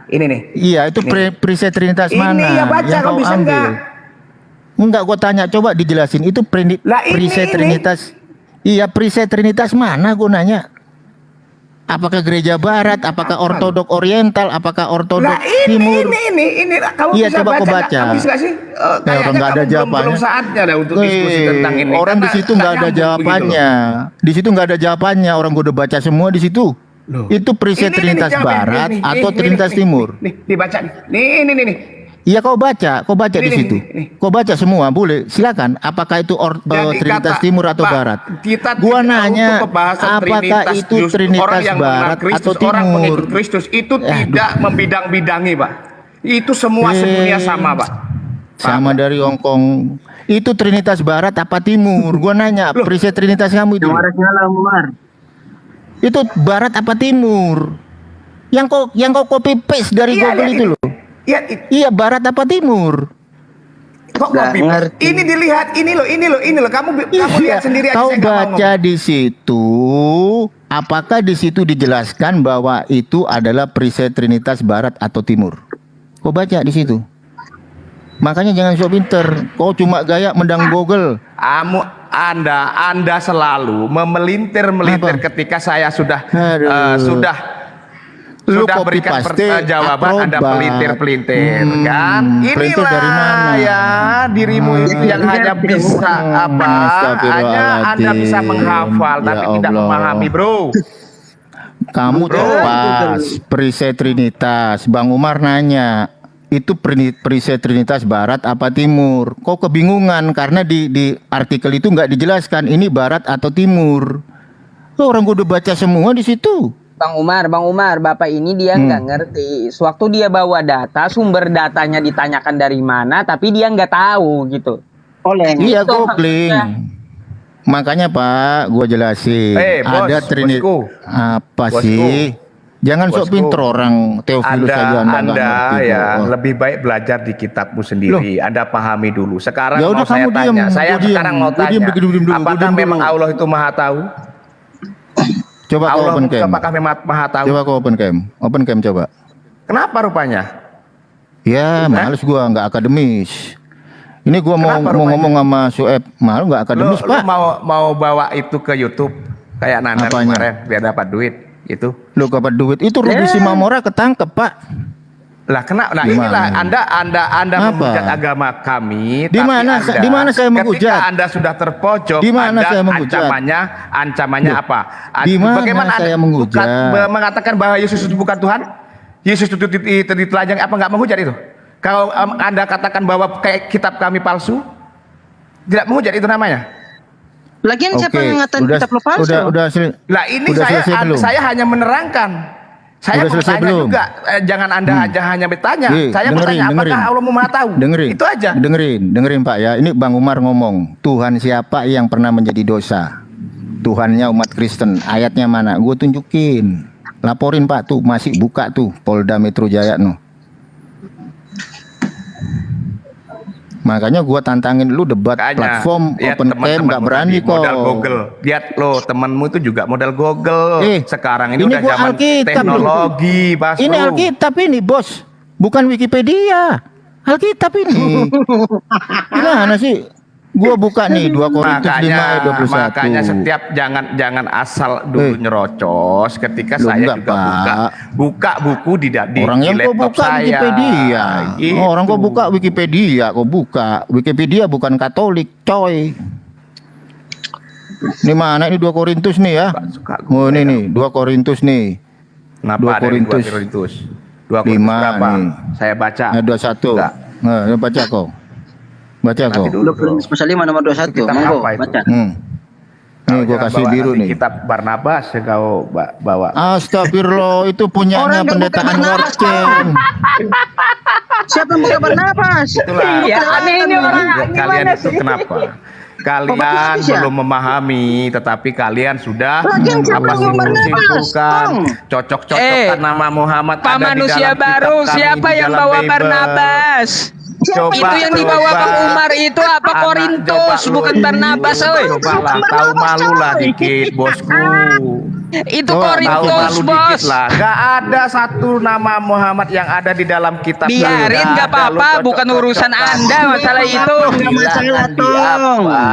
Speaker 6: ini nih.
Speaker 1: Iya, itu
Speaker 6: Nih.
Speaker 1: preset Trinitas
Speaker 6: Ini
Speaker 1: mana?
Speaker 6: ya baca,
Speaker 1: yang
Speaker 6: kau
Speaker 1: kau
Speaker 6: bisa
Speaker 1: ambil?
Speaker 6: enggak?
Speaker 1: Enggak, gua tanya, coba dijelasin. Itu
Speaker 6: Lah, ini,
Speaker 1: preset
Speaker 6: ini.
Speaker 1: Trinitas. Iya, preset Trinitas mana? Gua nanya. Apakah gereja Barat? Apakah Ortodok Oriental? Apakah Ortodok
Speaker 6: Lah
Speaker 1: Timur?
Speaker 6: ini kamu
Speaker 1: Iya,
Speaker 6: bisa
Speaker 1: coba kau
Speaker 6: baca.
Speaker 1: baca.
Speaker 6: Kamu bisa nggak sih? Kayaknya
Speaker 1: orang nggak ada
Speaker 6: kamu belum
Speaker 1: jawabannya.
Speaker 6: saatnya lah untuk diskusi tentang ini.
Speaker 1: Orang di
Speaker 6: Karena
Speaker 1: situ nggak ada
Speaker 6: nyambung begitu
Speaker 1: jawabannya. Di situ nggak ada jawabannya. Orang gua udah baca semua di situ.
Speaker 6: Loh.
Speaker 1: Itu preset
Speaker 6: Ini,
Speaker 1: Trinitas
Speaker 6: jawabnya.
Speaker 1: Barat
Speaker 6: Nih,
Speaker 1: atau
Speaker 6: nih,
Speaker 1: Trinitas
Speaker 6: nih,
Speaker 1: Timur?
Speaker 6: Nih, dibaca nih. Nih.
Speaker 1: Iya, kau baca
Speaker 6: Ini,
Speaker 1: di situ.
Speaker 6: nih.
Speaker 1: Kau baca semua, boleh. Silakan. Apakah itu
Speaker 6: Jadi
Speaker 1: Trinitas
Speaker 6: kata-
Speaker 1: Timur atau
Speaker 6: Pak,
Speaker 1: Barat?
Speaker 6: Kita
Speaker 1: Gua
Speaker 6: tidak
Speaker 1: nanya,
Speaker 6: untuk pembahasan
Speaker 1: apakah
Speaker 6: Trinitas,
Speaker 1: itu
Speaker 6: justru
Speaker 1: Trinitas
Speaker 6: orang yang mengenal
Speaker 1: Barat
Speaker 6: Kristus,
Speaker 1: atau
Speaker 6: orang
Speaker 1: Timur?
Speaker 6: pengikut Kristus itu
Speaker 1: Aduh.
Speaker 6: tidak membidang-bidangi, Pak. Itu semua semuanya sama, Pak.
Speaker 1: Sama dari Hongkong. Itu Trinitas Barat apa Timur? Gua nanya, preset Trinitas kamu itu. Itu Barat apa Timur? Yang kau copy paste dari
Speaker 6: Iya,
Speaker 1: Google
Speaker 6: iya,
Speaker 1: itu loh.
Speaker 6: Iya,
Speaker 1: Iya, Barat apa Timur?
Speaker 6: kok kopi? Ini dilihat, ini loh. Kamu
Speaker 1: Iya,
Speaker 6: lihat sendiri aja.
Speaker 1: kau
Speaker 6: saya nggak mau
Speaker 1: baca di situ apakah di situ dijelaskan bahwa itu adalah perisai Trinitas Barat atau Timur? Kau baca di situ. Makanya jangan sok pinter. Kau cuma gaya mendang Google.
Speaker 6: Anda selalu memelintir
Speaker 1: Apa?
Speaker 6: ketika saya sudah
Speaker 1: Aduh. Lu
Speaker 6: sudah
Speaker 1: copy
Speaker 6: berikan
Speaker 1: paste,
Speaker 6: jawaban, Anda
Speaker 1: akrobat.
Speaker 6: pelintir kan?
Speaker 1: Pelintir
Speaker 6: Inilah
Speaker 1: dari mana?
Speaker 6: ya dirimu itu yang hanya bisa hanya Anda bisa menghafal
Speaker 1: Ya
Speaker 6: tapi tidak
Speaker 1: Allah.
Speaker 6: memahami, bro.
Speaker 1: Kamu tepas perisai Trinitas. Bang Umar nanya, itu perisai Trinitas Barat apa Timur? Kok kebingungan karena di artikel itu nggak dijelaskan ini Barat atau Timur. Loh, orang gue udah baca semua di situ.
Speaker 5: Bang Umar, Bapak ini dia nggak ngerti. Sewaktu dia bawa data, sumber datanya ditanyakan dari mana, tapi dia nggak tahu gitu.
Speaker 1: Iya,
Speaker 5: Itu
Speaker 1: googling.
Speaker 5: maksudnya.
Speaker 1: Makanya Pak, gue jelasin.
Speaker 6: Bos,
Speaker 1: Ada Trinity.
Speaker 6: bosku.
Speaker 1: Apa
Speaker 6: Bosku.
Speaker 1: sih? Jangan sok
Speaker 6: Bosku.
Speaker 1: pinter orang Teofilus saja Anda nggak
Speaker 6: Anda
Speaker 1: ngerti.
Speaker 6: ya
Speaker 1: kok.
Speaker 6: lebih baik belajar di kitabmu sendiri. Anda pahami dulu. Sekarang
Speaker 1: Ya
Speaker 6: mau
Speaker 1: udah,
Speaker 6: saya
Speaker 1: kamu
Speaker 6: tanya.
Speaker 1: diam,
Speaker 6: Saya
Speaker 1: gua diam.
Speaker 6: sekarang mau
Speaker 1: Gua
Speaker 6: tanya.
Speaker 1: diam dulu, gua
Speaker 6: Apakah
Speaker 1: diam
Speaker 6: memang
Speaker 1: dulu.
Speaker 6: Allah itu maha tahu?
Speaker 1: Coba kau
Speaker 6: Allah
Speaker 1: open
Speaker 6: itu
Speaker 1: cam.
Speaker 6: apakah memang maha tahu?
Speaker 1: Coba kau open cam. Open cam coba.
Speaker 6: Kenapa rupanya?
Speaker 1: Ya, males gua nggak akademis. Ini gua mau
Speaker 6: Kenapa rupanya?
Speaker 1: ngomong sama Sueb, malu nggak
Speaker 6: Lu
Speaker 1: akademis, Pak.
Speaker 6: mau bawa itu ke YouTube kayak Nandar
Speaker 1: Apanya?
Speaker 6: kemarin biar dapat duit itu.
Speaker 1: Lu kapan duit? Itu Rudy Simamora ketangkep, Pak.
Speaker 6: Lah
Speaker 1: Gimana?
Speaker 6: inilah Anda
Speaker 1: Apa?
Speaker 6: menghujat agama kami.
Speaker 1: Di
Speaker 6: tapi
Speaker 1: mana-
Speaker 6: Anda,
Speaker 1: di mana saya menghujat?
Speaker 6: Ketika Anda sudah terpojok,
Speaker 1: Di mana
Speaker 6: Anda
Speaker 1: saya menghujat?
Speaker 6: ancamannya
Speaker 1: Loh,
Speaker 6: apa?
Speaker 1: di mana
Speaker 6: Bagaimana
Speaker 1: saya
Speaker 6: Anda
Speaker 1: menghujat?
Speaker 6: mengatakan bahwa Yesus itu bukan Tuhan? Yesus itu ditelanjang, apa nggak menghujat itu? Kalau Anda katakan bahwa kayak kitab kami palsu, tidak menghujat itu namanya.
Speaker 8: Lagian siapa yang ngatain
Speaker 1: udah,
Speaker 8: kitab lo palsu?
Speaker 1: udah
Speaker 6: Lah ini
Speaker 1: Udah selesai belum?
Speaker 6: saya hanya menerangkan. Saya
Speaker 1: Udah
Speaker 6: mau
Speaker 1: selesai
Speaker 6: tanya
Speaker 1: belum?
Speaker 6: juga, jangan Anda aja hanya bertanya. Saya mau
Speaker 1: dengerin,
Speaker 6: tanya apakah Allah mau maha tahu?
Speaker 1: Dengerin.
Speaker 6: Itu aja.
Speaker 1: Dengerin Pak ya. Ini Bang Umar ngomong, Tuhan siapa yang pernah menjadi dosa? Tuhannya umat Kristen. Ayatnya mana? Gue tunjukin. Laporin Pak tuh, masih buka tuh Polda Metro Jaya no. Makanya gua tantangin lu debat platform
Speaker 6: lihat
Speaker 1: open cam
Speaker 6: teman-teman
Speaker 1: nggak berani
Speaker 6: tadi, modal
Speaker 1: kok.
Speaker 6: Google. Lihat lo temanmu itu juga modal Google. Sekarang ini udah
Speaker 1: gua
Speaker 6: zaman
Speaker 1: Alkitab, lu.
Speaker 6: teknologi, Bas.
Speaker 1: Ini Alkitab ini bos, bukan Wikipedia. Alkitab ini. Gimana sih? Gua buka nih 2 Korintus 5 ayat 21.
Speaker 6: Makanya setiap jangan asal dulu nyerocos ketika
Speaker 1: Loh,
Speaker 6: saya
Speaker 1: enggak,
Speaker 6: juga
Speaker 1: Pak.
Speaker 6: buka buku di
Speaker 1: Orang yang kau
Speaker 6: laptop
Speaker 1: buka
Speaker 6: saya.
Speaker 1: Wikipedia.
Speaker 6: Gitu.
Speaker 1: Oh, orang kau buka Wikipedia, kau buka. Wikipedia bukan Katolik, coy. Ini mana ini 2 Korintus nih ya? Oh, ini nih 2 Korintus nih.
Speaker 6: Kenapa
Speaker 1: 2
Speaker 6: ada
Speaker 1: Korintus
Speaker 6: 2 Korintus? 2 Korintus
Speaker 1: 5
Speaker 6: berapa?
Speaker 1: nih.
Speaker 6: Saya baca.
Speaker 1: Nah, 21.
Speaker 6: Enggak.
Speaker 1: Nah, baca kau. Baca kau.
Speaker 8: Lo Korintus pasal 5 nomor 21.
Speaker 6: Kitab
Speaker 8: Monggo,
Speaker 6: apa itu?
Speaker 8: baca.
Speaker 1: Nih gua kasih biru nih.
Speaker 6: Kitab Barnabas yang kau bawa.
Speaker 1: Astagfirullah, itu punyanya
Speaker 8: Orang yang
Speaker 1: pendeta
Speaker 8: bukan
Speaker 1: Anwar
Speaker 8: Barnabas,
Speaker 1: Chen.
Speaker 8: Siapa yang buka Barnabas?
Speaker 6: Itulah.
Speaker 5: Iya, aneh ini orang
Speaker 6: Kalian
Speaker 5: gimana
Speaker 6: itu
Speaker 5: sih?
Speaker 6: kenapa? Kalian
Speaker 8: Bapak Yesus ya?
Speaker 6: belum memahami, tetapi kalian sudah
Speaker 8: Lagian siapa yang Barnabas?
Speaker 6: simpulkan,
Speaker 8: Tong.
Speaker 6: cocok-cocokkan nama Muhammad
Speaker 5: Pak
Speaker 6: ada di
Speaker 5: manusia
Speaker 6: dalam
Speaker 5: baru,
Speaker 6: kitab kami,
Speaker 5: siapa
Speaker 6: di
Speaker 5: yang
Speaker 6: dalam
Speaker 5: bawa
Speaker 6: Bible.
Speaker 5: Barnabas?
Speaker 6: Coba,
Speaker 5: Itu yang dibawa
Speaker 6: coba.
Speaker 5: Bang Umar itu apa
Speaker 6: Anak,
Speaker 5: Korintus,
Speaker 6: coba
Speaker 5: bukan
Speaker 6: lu-
Speaker 5: Barnabas, oi.
Speaker 6: Coba lah, tahu malu lah dikit, bosku.
Speaker 5: Itu
Speaker 1: Oh,
Speaker 6: Tahu
Speaker 5: Korintus,
Speaker 6: malu
Speaker 5: bos.
Speaker 6: dikit lah. Gak ada satu nama Muhammad yang ada di dalam kitab.
Speaker 5: Biarin,
Speaker 6: Nggak
Speaker 5: gak
Speaker 6: ada, lu
Speaker 5: apa-apa, bukan
Speaker 6: cocok-cocokkan.
Speaker 5: urusan Anda masalah itu.
Speaker 8: Nggak masalah,
Speaker 6: Silakan
Speaker 8: Tong.
Speaker 6: diapa.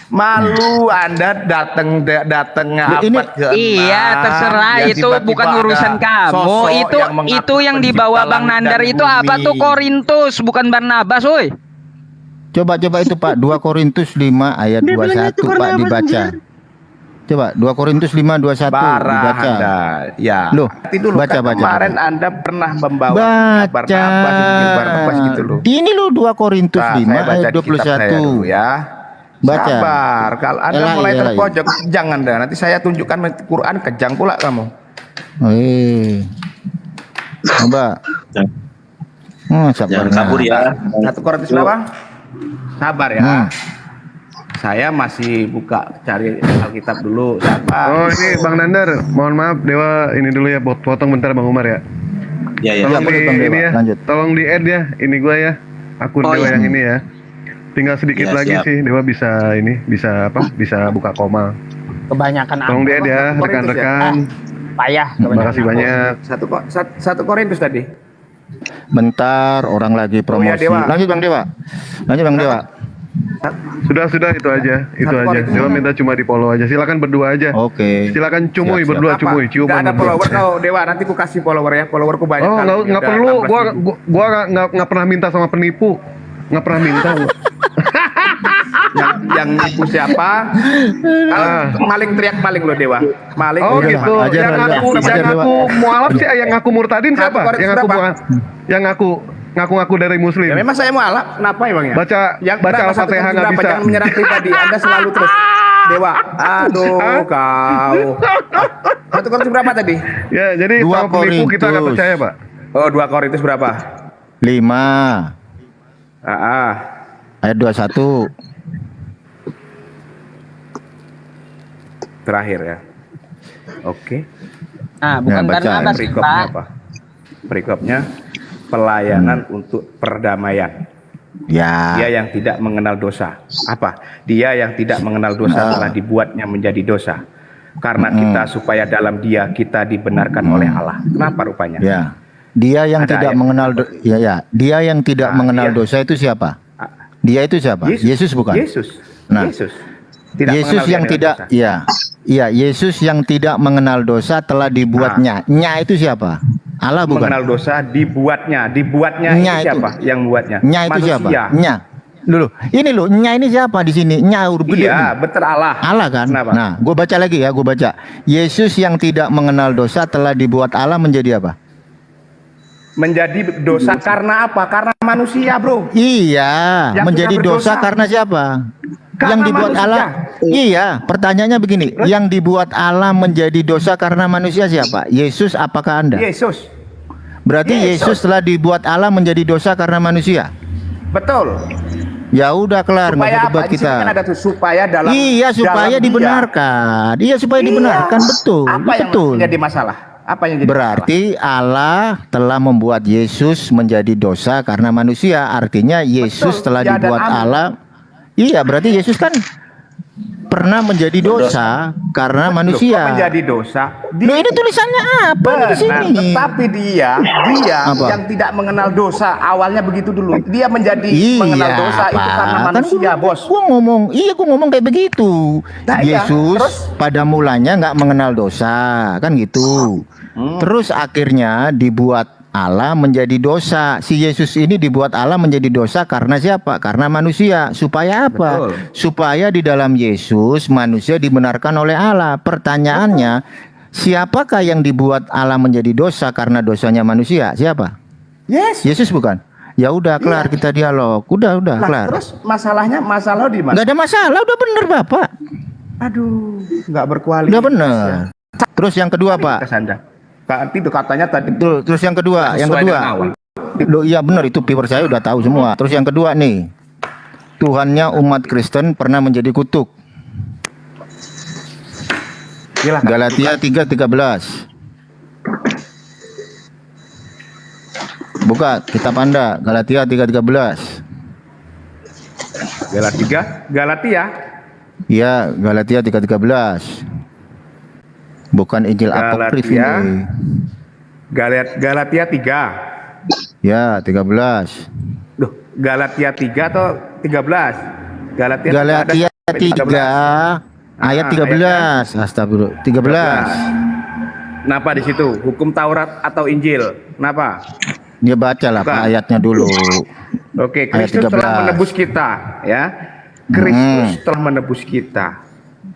Speaker 6: Malu Anda datang
Speaker 1: Ini-
Speaker 6: abad ke-6.
Speaker 5: Iya, terserah
Speaker 6: ya
Speaker 5: itu
Speaker 6: tiba-tiba
Speaker 5: bukan
Speaker 6: ada
Speaker 5: urusan kamu.
Speaker 6: sosok
Speaker 5: Itu
Speaker 6: yang mengaku
Speaker 5: itu yang dibawa
Speaker 6: pencipta
Speaker 5: Bang
Speaker 6: langit
Speaker 5: Nandar
Speaker 6: dan
Speaker 5: itu apa
Speaker 6: bumi.
Speaker 5: tuh Korintus, bukan Barnabas, woi.
Speaker 1: Coba itu Pak, 2 Korintus 5 ayat
Speaker 8: Dia bilang
Speaker 1: 21
Speaker 8: itu
Speaker 1: Pak
Speaker 8: Barnabas,
Speaker 1: dibaca.
Speaker 8: anjir.
Speaker 1: Coba 2 Korintus 5 21
Speaker 6: Parah
Speaker 1: dibaca.
Speaker 6: Anda. Ya.
Speaker 1: Loh,
Speaker 6: Nanti dulu
Speaker 1: baca,
Speaker 6: kan
Speaker 1: baca.
Speaker 6: kemarin Anda pernah membawa
Speaker 1: Baca.
Speaker 6: Barnabas gitu loh.
Speaker 1: Ini lo 2 Korintus
Speaker 6: Nah,
Speaker 1: 5
Speaker 6: saya baca
Speaker 1: ayat
Speaker 6: di kitab saya
Speaker 1: 21.
Speaker 6: dulu ya.
Speaker 1: Baca.
Speaker 6: Sabar, kalau Anda
Speaker 1: Elah,
Speaker 6: mulai
Speaker 1: elah,
Speaker 6: terpojok kejang Anda. Nanti saya tunjukkan Quran kejang pula kamu.
Speaker 1: Coba. Sabar.
Speaker 3: Jangan kabur ya.
Speaker 6: 1 Korintus berapa? Sabar ya. Saya masih buka cari Alkitab dulu. Sabar.
Speaker 9: Oh ini Bang Nandar, mohon maaf Dewa ini dulu ya, potong bentar Bang Umar ya.
Speaker 3: Ya ya.
Speaker 9: Tolong
Speaker 1: boleh,
Speaker 9: di
Speaker 1: Bang Dewa,
Speaker 9: ini ya,
Speaker 1: lanjut.
Speaker 9: tolong di add ya, ini gua ya, akun
Speaker 8: Oh,
Speaker 9: Dewa
Speaker 8: iya.
Speaker 9: yang ini ya. Tinggal sedikit
Speaker 3: Ya,
Speaker 9: lagi
Speaker 3: siap.
Speaker 9: sih, Dewa bisa ini, bisa apa? Bisa buka koma.
Speaker 5: Kebanyakan
Speaker 9: Tolong diet ya, rekan-rekan.
Speaker 5: Payah.
Speaker 9: Terima kasih banyak.
Speaker 6: Satu Korintus tadi.
Speaker 1: Bentar, orang lagi promosi.
Speaker 6: Dewa.
Speaker 1: Lanjut Bang Dewa. Lanjut Bang Dewa.
Speaker 9: Sudah itu aja. Itu aja. Dewa minta cuma di follow aja. Silakan berdua aja.
Speaker 1: Oke.
Speaker 9: Silakan cumuy
Speaker 1: Siap, siap.
Speaker 9: berdua, cumuy, ciuman.
Speaker 6: Nggak ada
Speaker 9: berdua.
Speaker 6: follower kau Dewa, nanti ku kasih follower ya. Followerku banyak.
Speaker 9: Oh,
Speaker 6: kali.
Speaker 9: nggak
Speaker 6: Udah
Speaker 9: perlu.
Speaker 6: 16.000.
Speaker 9: Gua nggak pernah minta sama penipu. Nggak pernah minta.
Speaker 6: yang nipu siapa? Maling teriak maling lo Dewa. Maling.
Speaker 9: Oh
Speaker 1: Udah,
Speaker 9: gitu.
Speaker 1: ajar,
Speaker 9: Yang
Speaker 1: ajar.
Speaker 9: ngaku
Speaker 1: Ajar, Dewa.
Speaker 9: mualaf sih, yang ngaku murtadin siapa?
Speaker 6: Satu
Speaker 9: Yang ngaku
Speaker 6: berapa?
Speaker 9: yang ngaku dari muslim.
Speaker 6: Ya memang saya mualaf. Kenapa emangnya?
Speaker 9: Baca
Speaker 6: berapa? Satu
Speaker 9: Al-Fatihah
Speaker 6: Korintus
Speaker 9: nggak
Speaker 6: berapa?
Speaker 9: bisa.
Speaker 6: Jangan menyerang pribadi. Anda selalu terus. Dewa. Aduh kau. Satu Korintus berapa tadi?
Speaker 9: Ya, jadi
Speaker 1: 2
Speaker 9: sama penipu kita nggak
Speaker 1: Korintus.
Speaker 9: percaya, Pak.
Speaker 6: Oh, 2 Korintus berapa?
Speaker 1: 5 ayat 21.
Speaker 6: Terakhir ya. Oke.
Speaker 5: Nah, bukan
Speaker 1: Ya, baca.
Speaker 5: karena apa sih,
Speaker 6: Perikopnya
Speaker 5: Pak?
Speaker 6: apa? Perikopnya pelayanan untuk perdamaian. Dia
Speaker 1: Ya.
Speaker 6: yang tidak mengenal dosa. Apa? Dia yang tidak mengenal dosa telah dibuatnya menjadi dosa. Karena kita supaya dalam dia kita dibenarkan oleh Allah. Kenapa rupanya?
Speaker 1: Ya. Dia yang
Speaker 6: Ada
Speaker 1: tidak
Speaker 6: ayat.
Speaker 1: mengenal Dia yang tidak mengenal
Speaker 6: dia.
Speaker 1: dosa itu siapa? Dia itu siapa? Yesus bukan?
Speaker 6: Yesus.
Speaker 1: Nah.
Speaker 6: Yesus. Tidak
Speaker 1: Yesus
Speaker 6: mengenal dia
Speaker 1: yang
Speaker 6: dengan
Speaker 1: tidak
Speaker 6: dosa.
Speaker 1: Iya, Yesus yang tidak mengenal dosa telah dibuatnya. Nya itu siapa? Allah bukan?
Speaker 6: Mengenal dosa dibuatnya. Dibuatnya
Speaker 1: Nya
Speaker 6: itu
Speaker 1: itu.
Speaker 6: siapa yang buatnya?
Speaker 1: Nya itu siapa?
Speaker 6: Manusia.
Speaker 1: Nya. Dulu. Ini loh, nya ini siapa di sini? Nya huruf gede.
Speaker 6: Iya,
Speaker 1: nih.
Speaker 6: betul Allah.
Speaker 1: Allah kan?
Speaker 6: Kenapa?
Speaker 1: Nah, gue baca lagi ya, gue baca. Yesus yang tidak mengenal dosa telah dibuat Allah menjadi apa?
Speaker 6: Menjadi dosa karena apa? Karena manusia, bro.
Speaker 1: Iya,
Speaker 6: Yang
Speaker 1: menjadi
Speaker 6: sudah
Speaker 1: dosa
Speaker 6: berdosa.
Speaker 1: karena siapa?
Speaker 6: Karena
Speaker 1: Yang dibuat
Speaker 6: manusia.
Speaker 1: Allah. Iya, pertanyaannya begini, yang dibuat Allah menjadi dosa karena manusia siapa? Yesus apakah Anda?
Speaker 6: Yesus.
Speaker 1: Berarti
Speaker 6: Yesus.
Speaker 1: Yesus telah dibuat Allah menjadi dosa karena manusia.
Speaker 6: Betul.
Speaker 1: Ya udah kelar, nggak
Speaker 6: Supaya
Speaker 1: usah
Speaker 6: apa?
Speaker 1: debat
Speaker 6: Di sini
Speaker 1: kita.
Speaker 6: kan ada tuh supaya dalam
Speaker 1: Iya, supaya
Speaker 6: dalam dia.
Speaker 1: dibenarkan. Iya, supaya
Speaker 6: Iya.
Speaker 1: dibenarkan, betul.
Speaker 6: Apa yang
Speaker 1: betul.
Speaker 6: jadi masalah? Apa yang jadi
Speaker 1: Berarti Allah telah membuat Yesus menjadi dosa karena manusia. Artinya Yesus
Speaker 6: Betul,
Speaker 1: telah
Speaker 6: ya, dan
Speaker 1: dibuat
Speaker 6: amin.
Speaker 1: Allah. Iya, berarti Yesus kan pernah menjadi dosa karena
Speaker 6: Loh,
Speaker 1: manusia.
Speaker 6: kok menjadi dosa?
Speaker 1: Loh, ini tulisannya apa nih di sini?
Speaker 6: Tetapi dia
Speaker 1: Apa?
Speaker 6: yang tidak mengenal dosa awalnya begitu dulu. Dia menjadi mengenal dosa itu karena
Speaker 1: Pak.
Speaker 6: manusia,
Speaker 1: Kan
Speaker 6: bos.
Speaker 1: gua ngomong kayak begitu.
Speaker 6: Nah, iya.
Speaker 1: Yesus
Speaker 6: Terus?
Speaker 1: pada mulanya nggak mengenal dosa, kan gitu. Terus akhirnya dibuat Allah menjadi dosa. Si Yesus ini dibuat Allah menjadi dosa karena siapa? Karena manusia. Supaya apa?
Speaker 6: Betul.
Speaker 1: Supaya di dalam Yesus manusia dibenarkan oleh Allah. Pertanyaannya, siapakah yang dibuat Allah menjadi dosa karena dosanya manusia? Siapa?
Speaker 6: Yes.
Speaker 1: Yesus bukan? Ya udah kelar kita dialog. Udah
Speaker 6: Lah,
Speaker 1: kelar.
Speaker 6: terus masalahnya di mana?
Speaker 1: Nggak ada masalah, udah bener Bapak.
Speaker 6: Aduh, nggak berkualitas.
Speaker 1: Udah bener. Terus yang kedua Pak.
Speaker 6: Anda. Itu katanya tadi
Speaker 1: Terus yang kedua,
Speaker 6: sesuai dengan awal.
Speaker 1: Loh, iya bener itu viewer saya udah tahu semua. Terus yang kedua nih, Tuhannya umat Kristen pernah menjadi kutuk.
Speaker 6: Silakan.
Speaker 1: Galatia 3:13. Buka kitab Anda, Galatia 3:13.
Speaker 6: Galatia.
Speaker 1: Iya, Galatia 3:13. Bukan Injil apokrif ini.
Speaker 6: Galatia 3.
Speaker 1: Ya, 13.
Speaker 6: Duh, Galatia 3 atau 13? Galatia
Speaker 1: Galatia 3 ayat 13. Astagfirullah. 13.
Speaker 6: Kenapa di situ? Hukum Taurat atau Injil? Kenapa?
Speaker 1: Dia baca lah Pak
Speaker 6: Bukan.
Speaker 1: ayatnya dulu.
Speaker 6: Oke,
Speaker 1: Ayat
Speaker 6: Kristus
Speaker 1: 13.
Speaker 6: telah menebus kita, ya. Kristus telah menebus kita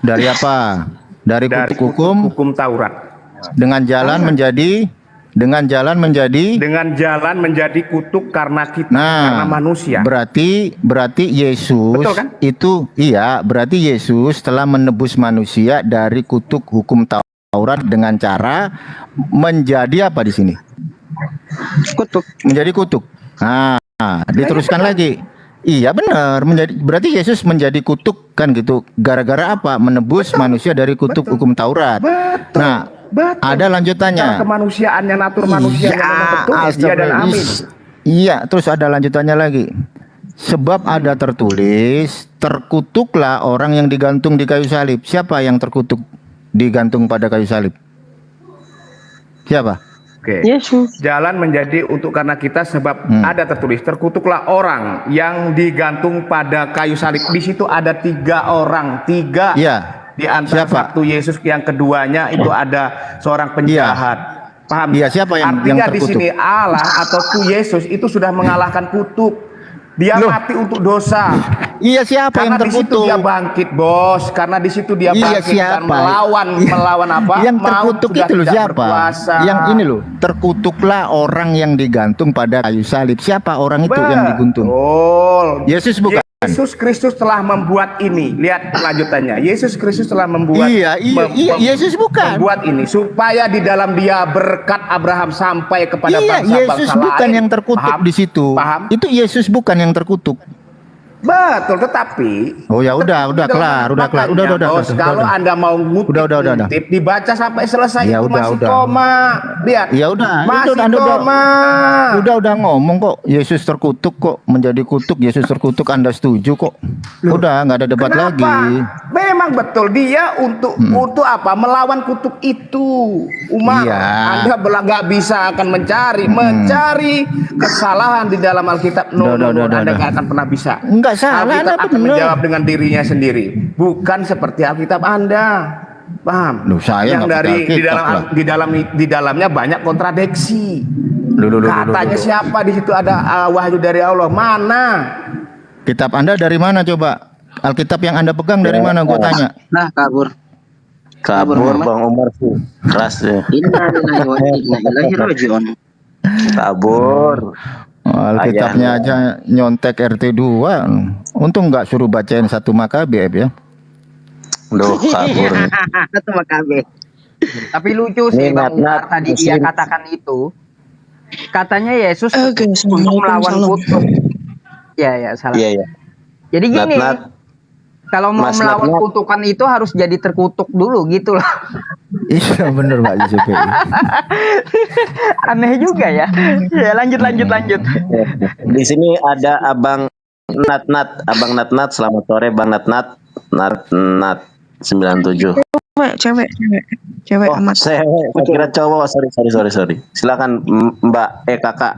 Speaker 1: Dari apa? Dari
Speaker 6: dari
Speaker 1: kutuk hukum
Speaker 6: hukum Taurat.
Speaker 1: dengan jalan menjadi dengan
Speaker 6: jalan menjadi kutuk karena kita karena
Speaker 1: Nah,
Speaker 6: manusia.
Speaker 1: berarti Yesus
Speaker 6: Betul kan?
Speaker 1: itu iya, berarti Yesus telah menebus manusia dari kutuk hukum Taurat dengan cara menjadi apa di sini?
Speaker 8: Kutuk.
Speaker 1: Menjadi kutuk. Nah, diteruskan lagi. Iya benar, berarti Yesus menjadi kutuk kan gitu. Gara-gara apa? Menebus manusia dari kutuk hukum Taurat.
Speaker 6: Betul.
Speaker 1: Nah,
Speaker 6: Betul.
Speaker 1: ada lanjutannya.
Speaker 6: Cara kemanusiaannya, natur manusianya memang betul. Iya dan amin.
Speaker 1: Iya, terus ada lanjutannya lagi. Sebab ada tertulis, terkutuklah orang yang digantung di kayu salib. Siapa yang terkutuk digantung pada kayu salib? Siapa?
Speaker 6: Oke.
Speaker 8: Yesus.
Speaker 6: Jalan menjadi untuk karena kita sebab ada tertulis terkutuklah orang yang digantung pada kayu salib. Di situ ada 3 orang, 3
Speaker 1: Iya.
Speaker 6: di antara
Speaker 1: Siapa?
Speaker 6: satu Yesus, yang keduanya itu ada seorang penjahat. Paham?
Speaker 1: Iya, siapa yang
Speaker 6: Artinya di
Speaker 1: terkutuk?
Speaker 6: sini Allah atau Yesus itu sudah mengalahkan kutuk. Dia
Speaker 1: Loh.
Speaker 6: mati untuk dosa.
Speaker 1: Iya, siapa
Speaker 6: Karena
Speaker 1: yang
Speaker 6: di situ
Speaker 1: terkutuk?
Speaker 6: dia bangkit, Bos. Karena di situ dia
Speaker 1: Iya,
Speaker 6: bangkit dan
Speaker 1: siapa?
Speaker 6: melawan apa?
Speaker 1: Yang
Speaker 6: Maut
Speaker 1: terkutuk
Speaker 6: sudah
Speaker 1: itu loh
Speaker 6: tidak
Speaker 1: siapa?
Speaker 6: berkuasa.
Speaker 1: Yang ini loh, terkutuklah orang yang digantung pada kayu salib. Siapa orang itu yang digantung?
Speaker 6: Betul.
Speaker 1: Yesus bukan?
Speaker 6: Yesus Kristus telah membuat ini. Lihat lanjutannya. Yesus Kristus telah membuat
Speaker 1: Iya, Yesus bukan.
Speaker 6: membuat ini supaya di dalam dia berkat Abraham sampai kepada
Speaker 1: Iya,
Speaker 6: bangsa-bangsa
Speaker 1: Yesus bukan
Speaker 6: lain.
Speaker 1: yang terkutuk
Speaker 6: Paham?
Speaker 1: di situ.
Speaker 6: Paham?
Speaker 1: Itu Yesus bukan yang terkutuk.
Speaker 6: Betul, tetapi
Speaker 1: Oh ya udah kelar, udah kelar. Udah,
Speaker 6: Bos,
Speaker 1: udah,
Speaker 6: kalau
Speaker 1: udah.
Speaker 6: Anda mau ngutip,
Speaker 1: Udah.
Speaker 6: dibaca sampai selesai
Speaker 1: Ya
Speaker 6: itu
Speaker 1: udah,
Speaker 6: masih
Speaker 1: udah.
Speaker 6: koma. Lihat.
Speaker 1: Ya udah,
Speaker 6: Masih
Speaker 1: itu Anda
Speaker 6: koma.
Speaker 1: udah ngomong kok. Yesus terkutuk kok, menjadi kutuk. Yesus terkutuk, Anda setuju kok. Udah nggak ada debat
Speaker 6: Kenapa?
Speaker 1: lagi.
Speaker 6: Memang betul dia untuk apa? Melawan kutuk itu. Umar,
Speaker 1: Iya.
Speaker 6: Anda nggak bisa akan mencari kesalahan di dalam Alkitab. No,
Speaker 1: Udah.
Speaker 6: Anda nggak akan pernah bisa.
Speaker 1: Enggak salah,
Speaker 6: Alkitab
Speaker 1: Anda
Speaker 6: akan
Speaker 1: benar.
Speaker 6: menjawab dengan dirinya sendiri, bukan seperti Alkitab Anda. Paham?
Speaker 1: Loh, saya
Speaker 6: Yang
Speaker 1: nggak
Speaker 6: dari
Speaker 1: pakai Alkitab lah.
Speaker 6: di dalamnya banyak kontradiksi.
Speaker 1: Loh.
Speaker 6: Katanya siapa di situ ada wahyu dari Allah? Mana?
Speaker 1: Kitab Anda dari mana coba? Alkitab yang Anda pegang dari mana? Gue tanya.
Speaker 8: Nah, kabur.
Speaker 3: Kabur Bang Umar sih. Keras ya.
Speaker 8: Innalillahi wa inna ilaihi raji'un.
Speaker 3: Kabur.
Speaker 1: Alkitabnya aja nyontek RT2. Untung nggak suruh bacain 1 Makabe ya.
Speaker 3: Duh, kabur.
Speaker 8: Satu Makabe.
Speaker 5: Tapi lucu sih
Speaker 3: Ini
Speaker 5: Bang
Speaker 3: Nat,
Speaker 5: Umar tadi dia
Speaker 3: Muslim.
Speaker 5: katakan itu. Katanya Yesus
Speaker 8: Oke,
Speaker 5: untuk melawan
Speaker 8: salam.
Speaker 5: kutuk. Ya, salah.
Speaker 3: Iya.
Speaker 5: Jadi gini,
Speaker 3: Nat.
Speaker 5: kalau mau
Speaker 3: Mas
Speaker 5: melawan
Speaker 3: Nat.
Speaker 5: kutukan itu harus jadi terkutuk dulu gitu loh.
Speaker 1: Iya bener Pak Yusuf.
Speaker 5: Aneh juga ya. Ya lanjut.
Speaker 3: Di sini ada Abang Nat. Selamat sore Bang Nat. 97.
Speaker 8: Cewek
Speaker 3: Oh,
Speaker 8: amat.
Speaker 3: saya kira cowok. Sorry. Silakan Mbak Kakak.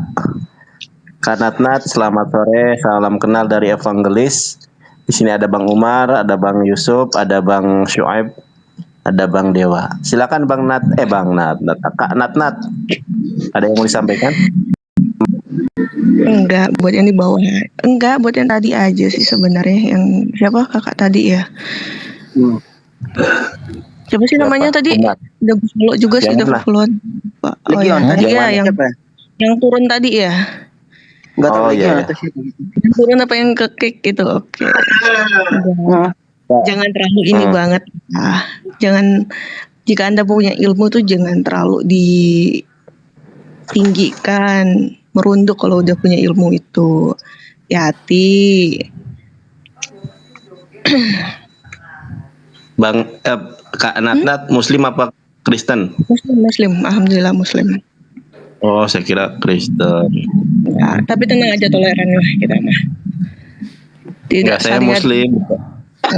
Speaker 3: Kak Nat, selamat sore. Salam kenal dari Evangelis. Di sini ada Bang Umar, ada Bang Yusuf, ada Bang Syuaib, ada Bang Dewa. Silakan Bang Nat. Kak Nat. Ada yang mau disampaikan?
Speaker 10: Enggak, buat yang di bawah. Enggak, buat yang tadi aja sih sebenarnya. Yang siapa kakak tadi ya? Siapa sih namanya tadi?
Speaker 3: Umar.
Speaker 10: Dagus Fulo juga sih,
Speaker 3: Yang
Speaker 10: Dagus
Speaker 3: mana?
Speaker 10: Fulo. Oh ya, tadi
Speaker 3: Yang
Speaker 10: ya
Speaker 3: mana?
Speaker 10: yang turun tadi ya.
Speaker 8: Enggak tahu
Speaker 3: Oh,
Speaker 8: lagi
Speaker 3: iya.
Speaker 8: atau siapa.
Speaker 10: Yang turun apa yang ke kick gitu. Oke. Jangan terlalu ini banget. Jangan, jika Anda punya ilmu tuh jangan terlalu ditinggikan, merunduk kalau udah punya ilmu itu. Hati.
Speaker 3: Bang Kak Nat Muslim apa Kristen?
Speaker 10: Muslim, alhamdulillah Muslim.
Speaker 3: Oh, saya kira Kristen.
Speaker 10: Ya, tapi tenang aja, toleran lah kita mah. Tidak
Speaker 3: Enggak, saya
Speaker 10: syariat.
Speaker 3: Muslim.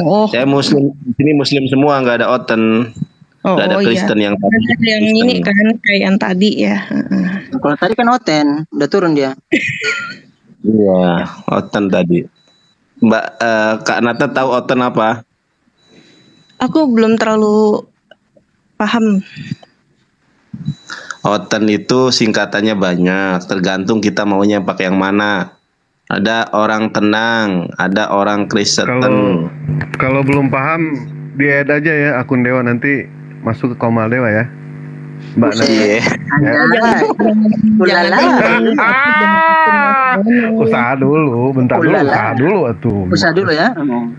Speaker 10: Oh,
Speaker 3: Saya Muslim. Di sini Muslim semua, nggak ada Oten. Nggak ada Kristen
Speaker 10: iya.
Speaker 3: yang tadi.
Speaker 10: Ada yang
Speaker 3: Kristen.
Speaker 10: ini kan kayak yang tadi ya.
Speaker 8: Kalau tadi kan Oten, udah turun dia.
Speaker 3: Iya, Oten tadi. Mbak Kak Nata tahu Oten apa?
Speaker 10: Aku belum terlalu paham.
Speaker 3: Oten itu singkatannya banyak, tergantung kita maunya pakai yang mana. Ada orang tenang, ada orang Kristen.
Speaker 9: Kalau belum paham, di-add aja ya akun Dewa, nanti masuk ke Komal Dewa ya. Mbak Nat.
Speaker 3: Iya.
Speaker 8: Ulala.
Speaker 9: Usaha dulu, bentar dulu,
Speaker 8: Ulala.
Speaker 9: usaha dulu atuh.
Speaker 8: Usaha dulu ya.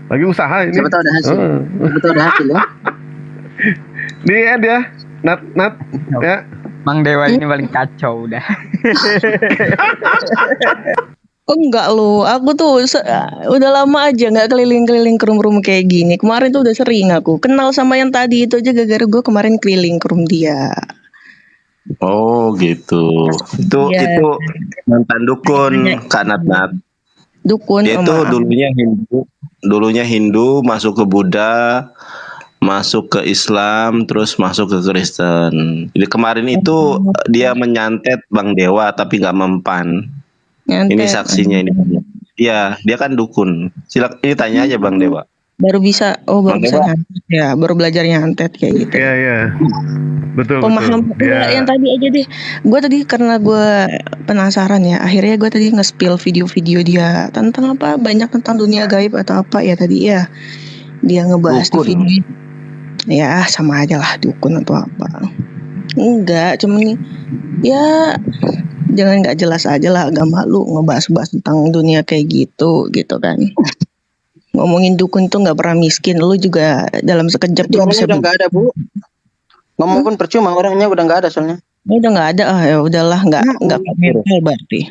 Speaker 9: Lagi usaha ini.
Speaker 8: Siapa tahu ada hasil. Siapa tahu ada hasil ya.
Speaker 9: Di-add ya. Nat ya.
Speaker 5: Bang Dewa ini paling kacau udah.
Speaker 10: Oh, enggak loh, aku tuh udah lama aja nggak keliling-keliling ke room-room kayak gini. Kemarin tuh udah sering aku kenal sama yang tadi itu aja gara-gara gue kemarin keliling ke room dia.
Speaker 3: Oh gitu.
Speaker 10: Iya.
Speaker 3: Itu mantan dukun Kak Nat.
Speaker 10: Dukun,
Speaker 3: Dia
Speaker 10: oh
Speaker 3: tuh
Speaker 10: maaf.
Speaker 3: dulunya Hindu, masuk ke Buddha, masuk ke Islam, terus masuk ke Kristen. Jadi kemarin itu dia menyantet Bang Dewa tapi nggak mempan. Ini
Speaker 10: Nyantet.
Speaker 3: saksinya ini. Iya, dia kan dukun. Ini tanya aja Bang Dewa.
Speaker 10: Baru bisa, baru
Speaker 3: Bang
Speaker 10: bisa
Speaker 3: Dewa.
Speaker 10: nyantet ya, baru belajar nyantet kayak gitu.
Speaker 9: Iya, iya. Betul,
Speaker 10: Pemahaman
Speaker 9: betul.
Speaker 10: enggak, yang tadi aja deh. Gue tadi karena gue penasaran ya, akhirnya gue tadi nge-spill video-video dia tentang apa, banyak tentang dunia gaib atau apa ya tadi ya. Dia ngebahas di
Speaker 3: Dukun.
Speaker 10: video. Ya sama aja lah dukun atau apa. Enggak, cuman ya jangan nggak jelas aja lah agama lu ngebahas-bahas tentang dunia kayak gitu kan. Ngomongin dukun tuh nggak pernah miskin, lu juga dalam sekejap
Speaker 8: Itu
Speaker 10: dia
Speaker 8: orangnya
Speaker 10: bisa
Speaker 8: udah nggak ada, Bu. Ngomong pun percuma, orangnya udah nggak ada soalnya.
Speaker 10: udah nggak ada, ya udahlah nggak mental berarti.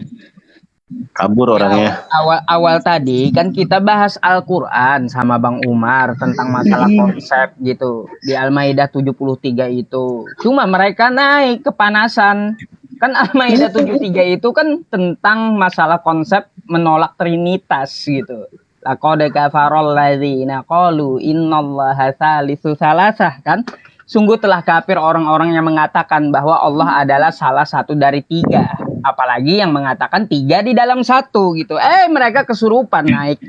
Speaker 3: Kabur orangnya.
Speaker 5: Awal tadi kan kita bahas Al-Quran sama Bang Umar tentang masalah konsep gitu di Al-Maidah 73 itu. Cuma mereka naik kepanasan. Kan Al-Maidah 73 itu kan tentang masalah konsep menolak trinitas gitu. Laqad kafarol ladzina qalu innallaha tsalitsu salasah kan. Sungguh telah kafir orang-orang yang mengatakan bahwa Allah adalah salah satu dari tiga. Apalagi yang mengatakan tiga di dalam satu gitu. Mereka kesurupan naik.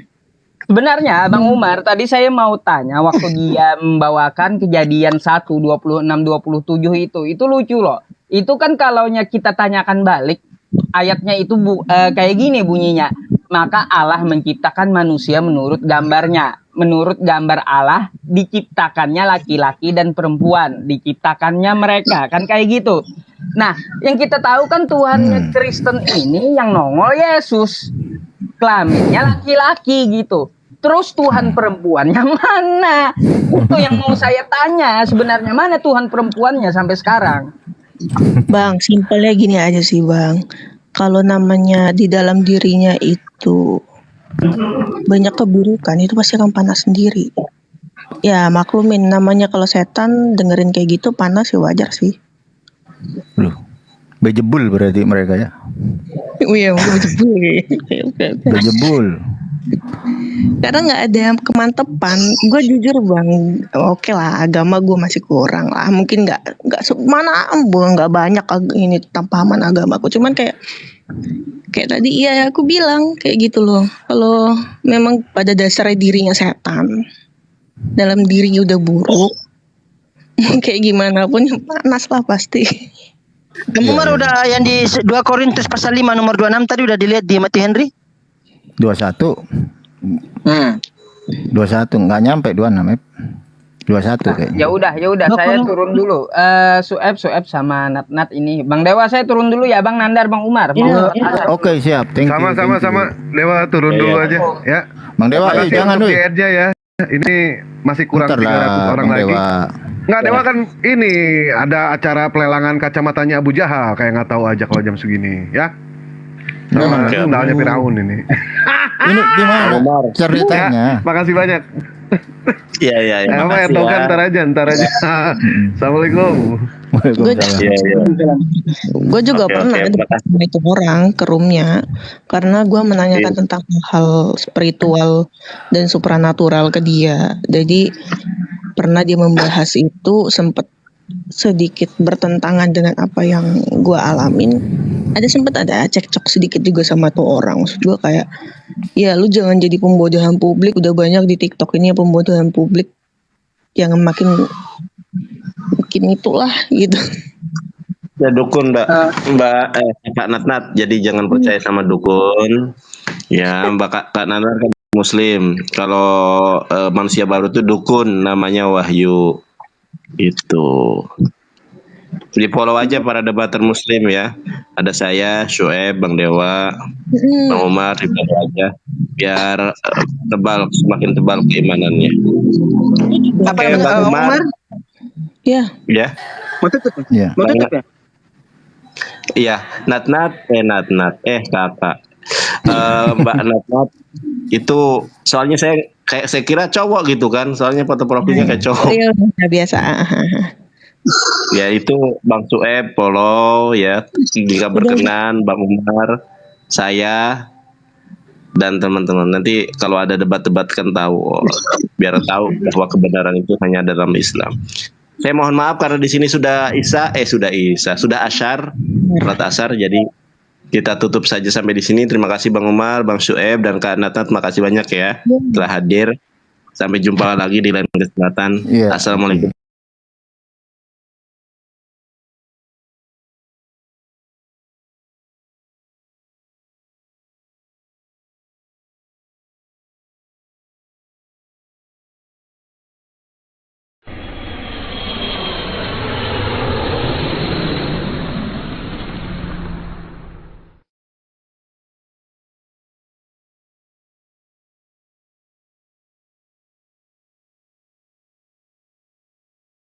Speaker 5: Sebenarnya Bang Umar tadi saya mau tanya waktu dia membawakan kejadian 1, 26, 27 itu lucu loh. Itu kan kalau kita tanyakan balik ayatnya itu kayak gini bunyinya. Maka Allah menciptakan manusia menurut gambarnya. Menurut gambar Allah diciptakannya laki-laki dan perempuan, diciptakannya mereka kan kayak gitu. Nah, yang kita tahu kan Tuhannya Kristen ini yang nongol Yesus, kelaminnya laki-laki gitu. Terus Tuhan perempuannya mana? Itu yang mau saya tanya, sebenarnya mana Tuhan perempuannya sampai sekarang?
Speaker 10: Bang, simpelnya gini aja sih Bang. Kalau namanya di dalam dirinya itu banyak keburukan, itu pasti akan panas sendiri. Ya maklumin, namanya kalau setan dengerin kayak gitu panas ya wajar sih.
Speaker 1: Loh, bejebul berarti mereka ya.
Speaker 10: Iya, bejebul.
Speaker 1: Bejebul.
Speaker 10: Karena nggak ada kemantepan. Gue jujur Bang, oke lah agama gue masih kurang lah. Mungkin nggak nggak banyak ini tentang pahaman agamaku. Cuman kayak tadi ya aku bilang kayak gitu loh. Kalau memang pada dasarnya dirinya setan, dalam dirinya udah buruk, kayak gimana pun panas lah pasti.
Speaker 8: Kamu Umar udah yang di 2 Korintus pasal 5 nomor 26 tadi udah dilihat di Mati Henry?
Speaker 1: 21. 21 nggak nyampe 26, 21 kayaknya.
Speaker 5: Ya udah saya turun dulu. Sueb sama Nat ini. Bang Dewa saya turun dulu ya, Bang Nandar, Bang Umar.
Speaker 1: Oke, siap. Thank you.
Speaker 9: Sama-sama. Dewa turun dulu aja ya.
Speaker 1: Bang Dewa,
Speaker 9: Makasih
Speaker 1: jangan
Speaker 9: untuk
Speaker 1: woi.
Speaker 9: di aja ya. Ini masih kurang
Speaker 1: Bentar
Speaker 9: 300
Speaker 1: lah,
Speaker 9: orang
Speaker 1: Bang
Speaker 9: lagi.
Speaker 1: Dewa.
Speaker 9: Nggak, Dewa kan ini ada acara pelelangan kacamatanya Abu Jahal, kayak nggak tahu aja kalau jam segini ya. Sama sendalnya Firaun ini.
Speaker 1: Ini gimana ceritanya?
Speaker 9: Makasih banyak.
Speaker 3: Iya.
Speaker 9: Apa ya, tahu kan ntar aja. Assalamualaikum.
Speaker 1: Waalaikumsalam.
Speaker 10: Gue juga pernah sama itu orang ke roomnya karena gue menanyakan tentang hal spiritual dan supranatural ke dia. Jadi pernah dia membahas itu, sempat sedikit bertentangan dengan apa yang gue alamin. Sempat ada cekcok sedikit juga sama tuh orang. Maksud gue kayak, ya lu jangan jadi pembodohan publik. Udah banyak di TikTok ini pembodohan publik yang makin itulah gitu.
Speaker 3: Ya dukun Kak Natnat, jadi jangan percaya sama dukun. Ya Kak Natnat kan Muslim. Kalau manusia baru itu dukun, namanya Wahyu. Itu. Di follow aja para debater Muslim ya. Ada saya, Sueb, Bang Dewa, Bang Umar, di follow aja biar semakin tebal keimanannya.
Speaker 8: Apa yang
Speaker 3: Bang Umar?
Speaker 10: Ya.
Speaker 3: Ya.
Speaker 8: Mau tutup?
Speaker 1: Ya.
Speaker 8: Mau tutup ya?
Speaker 3: Iya, Natnat, kakak. Mbak Natnat itu soalnya saya kira cowok gitu kan, soalnya foto profilnya kayak cowok.
Speaker 10: Iya, biasa.
Speaker 3: Ya itu Bang Sueb follow ya, jika berkenan Bang Umar, saya dan teman-teman. Nanti kalau ada debat-debat kan tahu, biar tahu bahwa kebenaran itu hanya dalam Islam. Saya mohon maaf karena di sini sudah sudah asyar, sholat asar, jadi kita tutup saja sampai di sini. Terima kasih Bang Umar, Bang Syueb, dan Kak Nathan. Terima kasih banyak ya telah hadir. Sampai jumpa lagi di lain kesempatan.
Speaker 1: Iya.
Speaker 3: Assalamualaikum.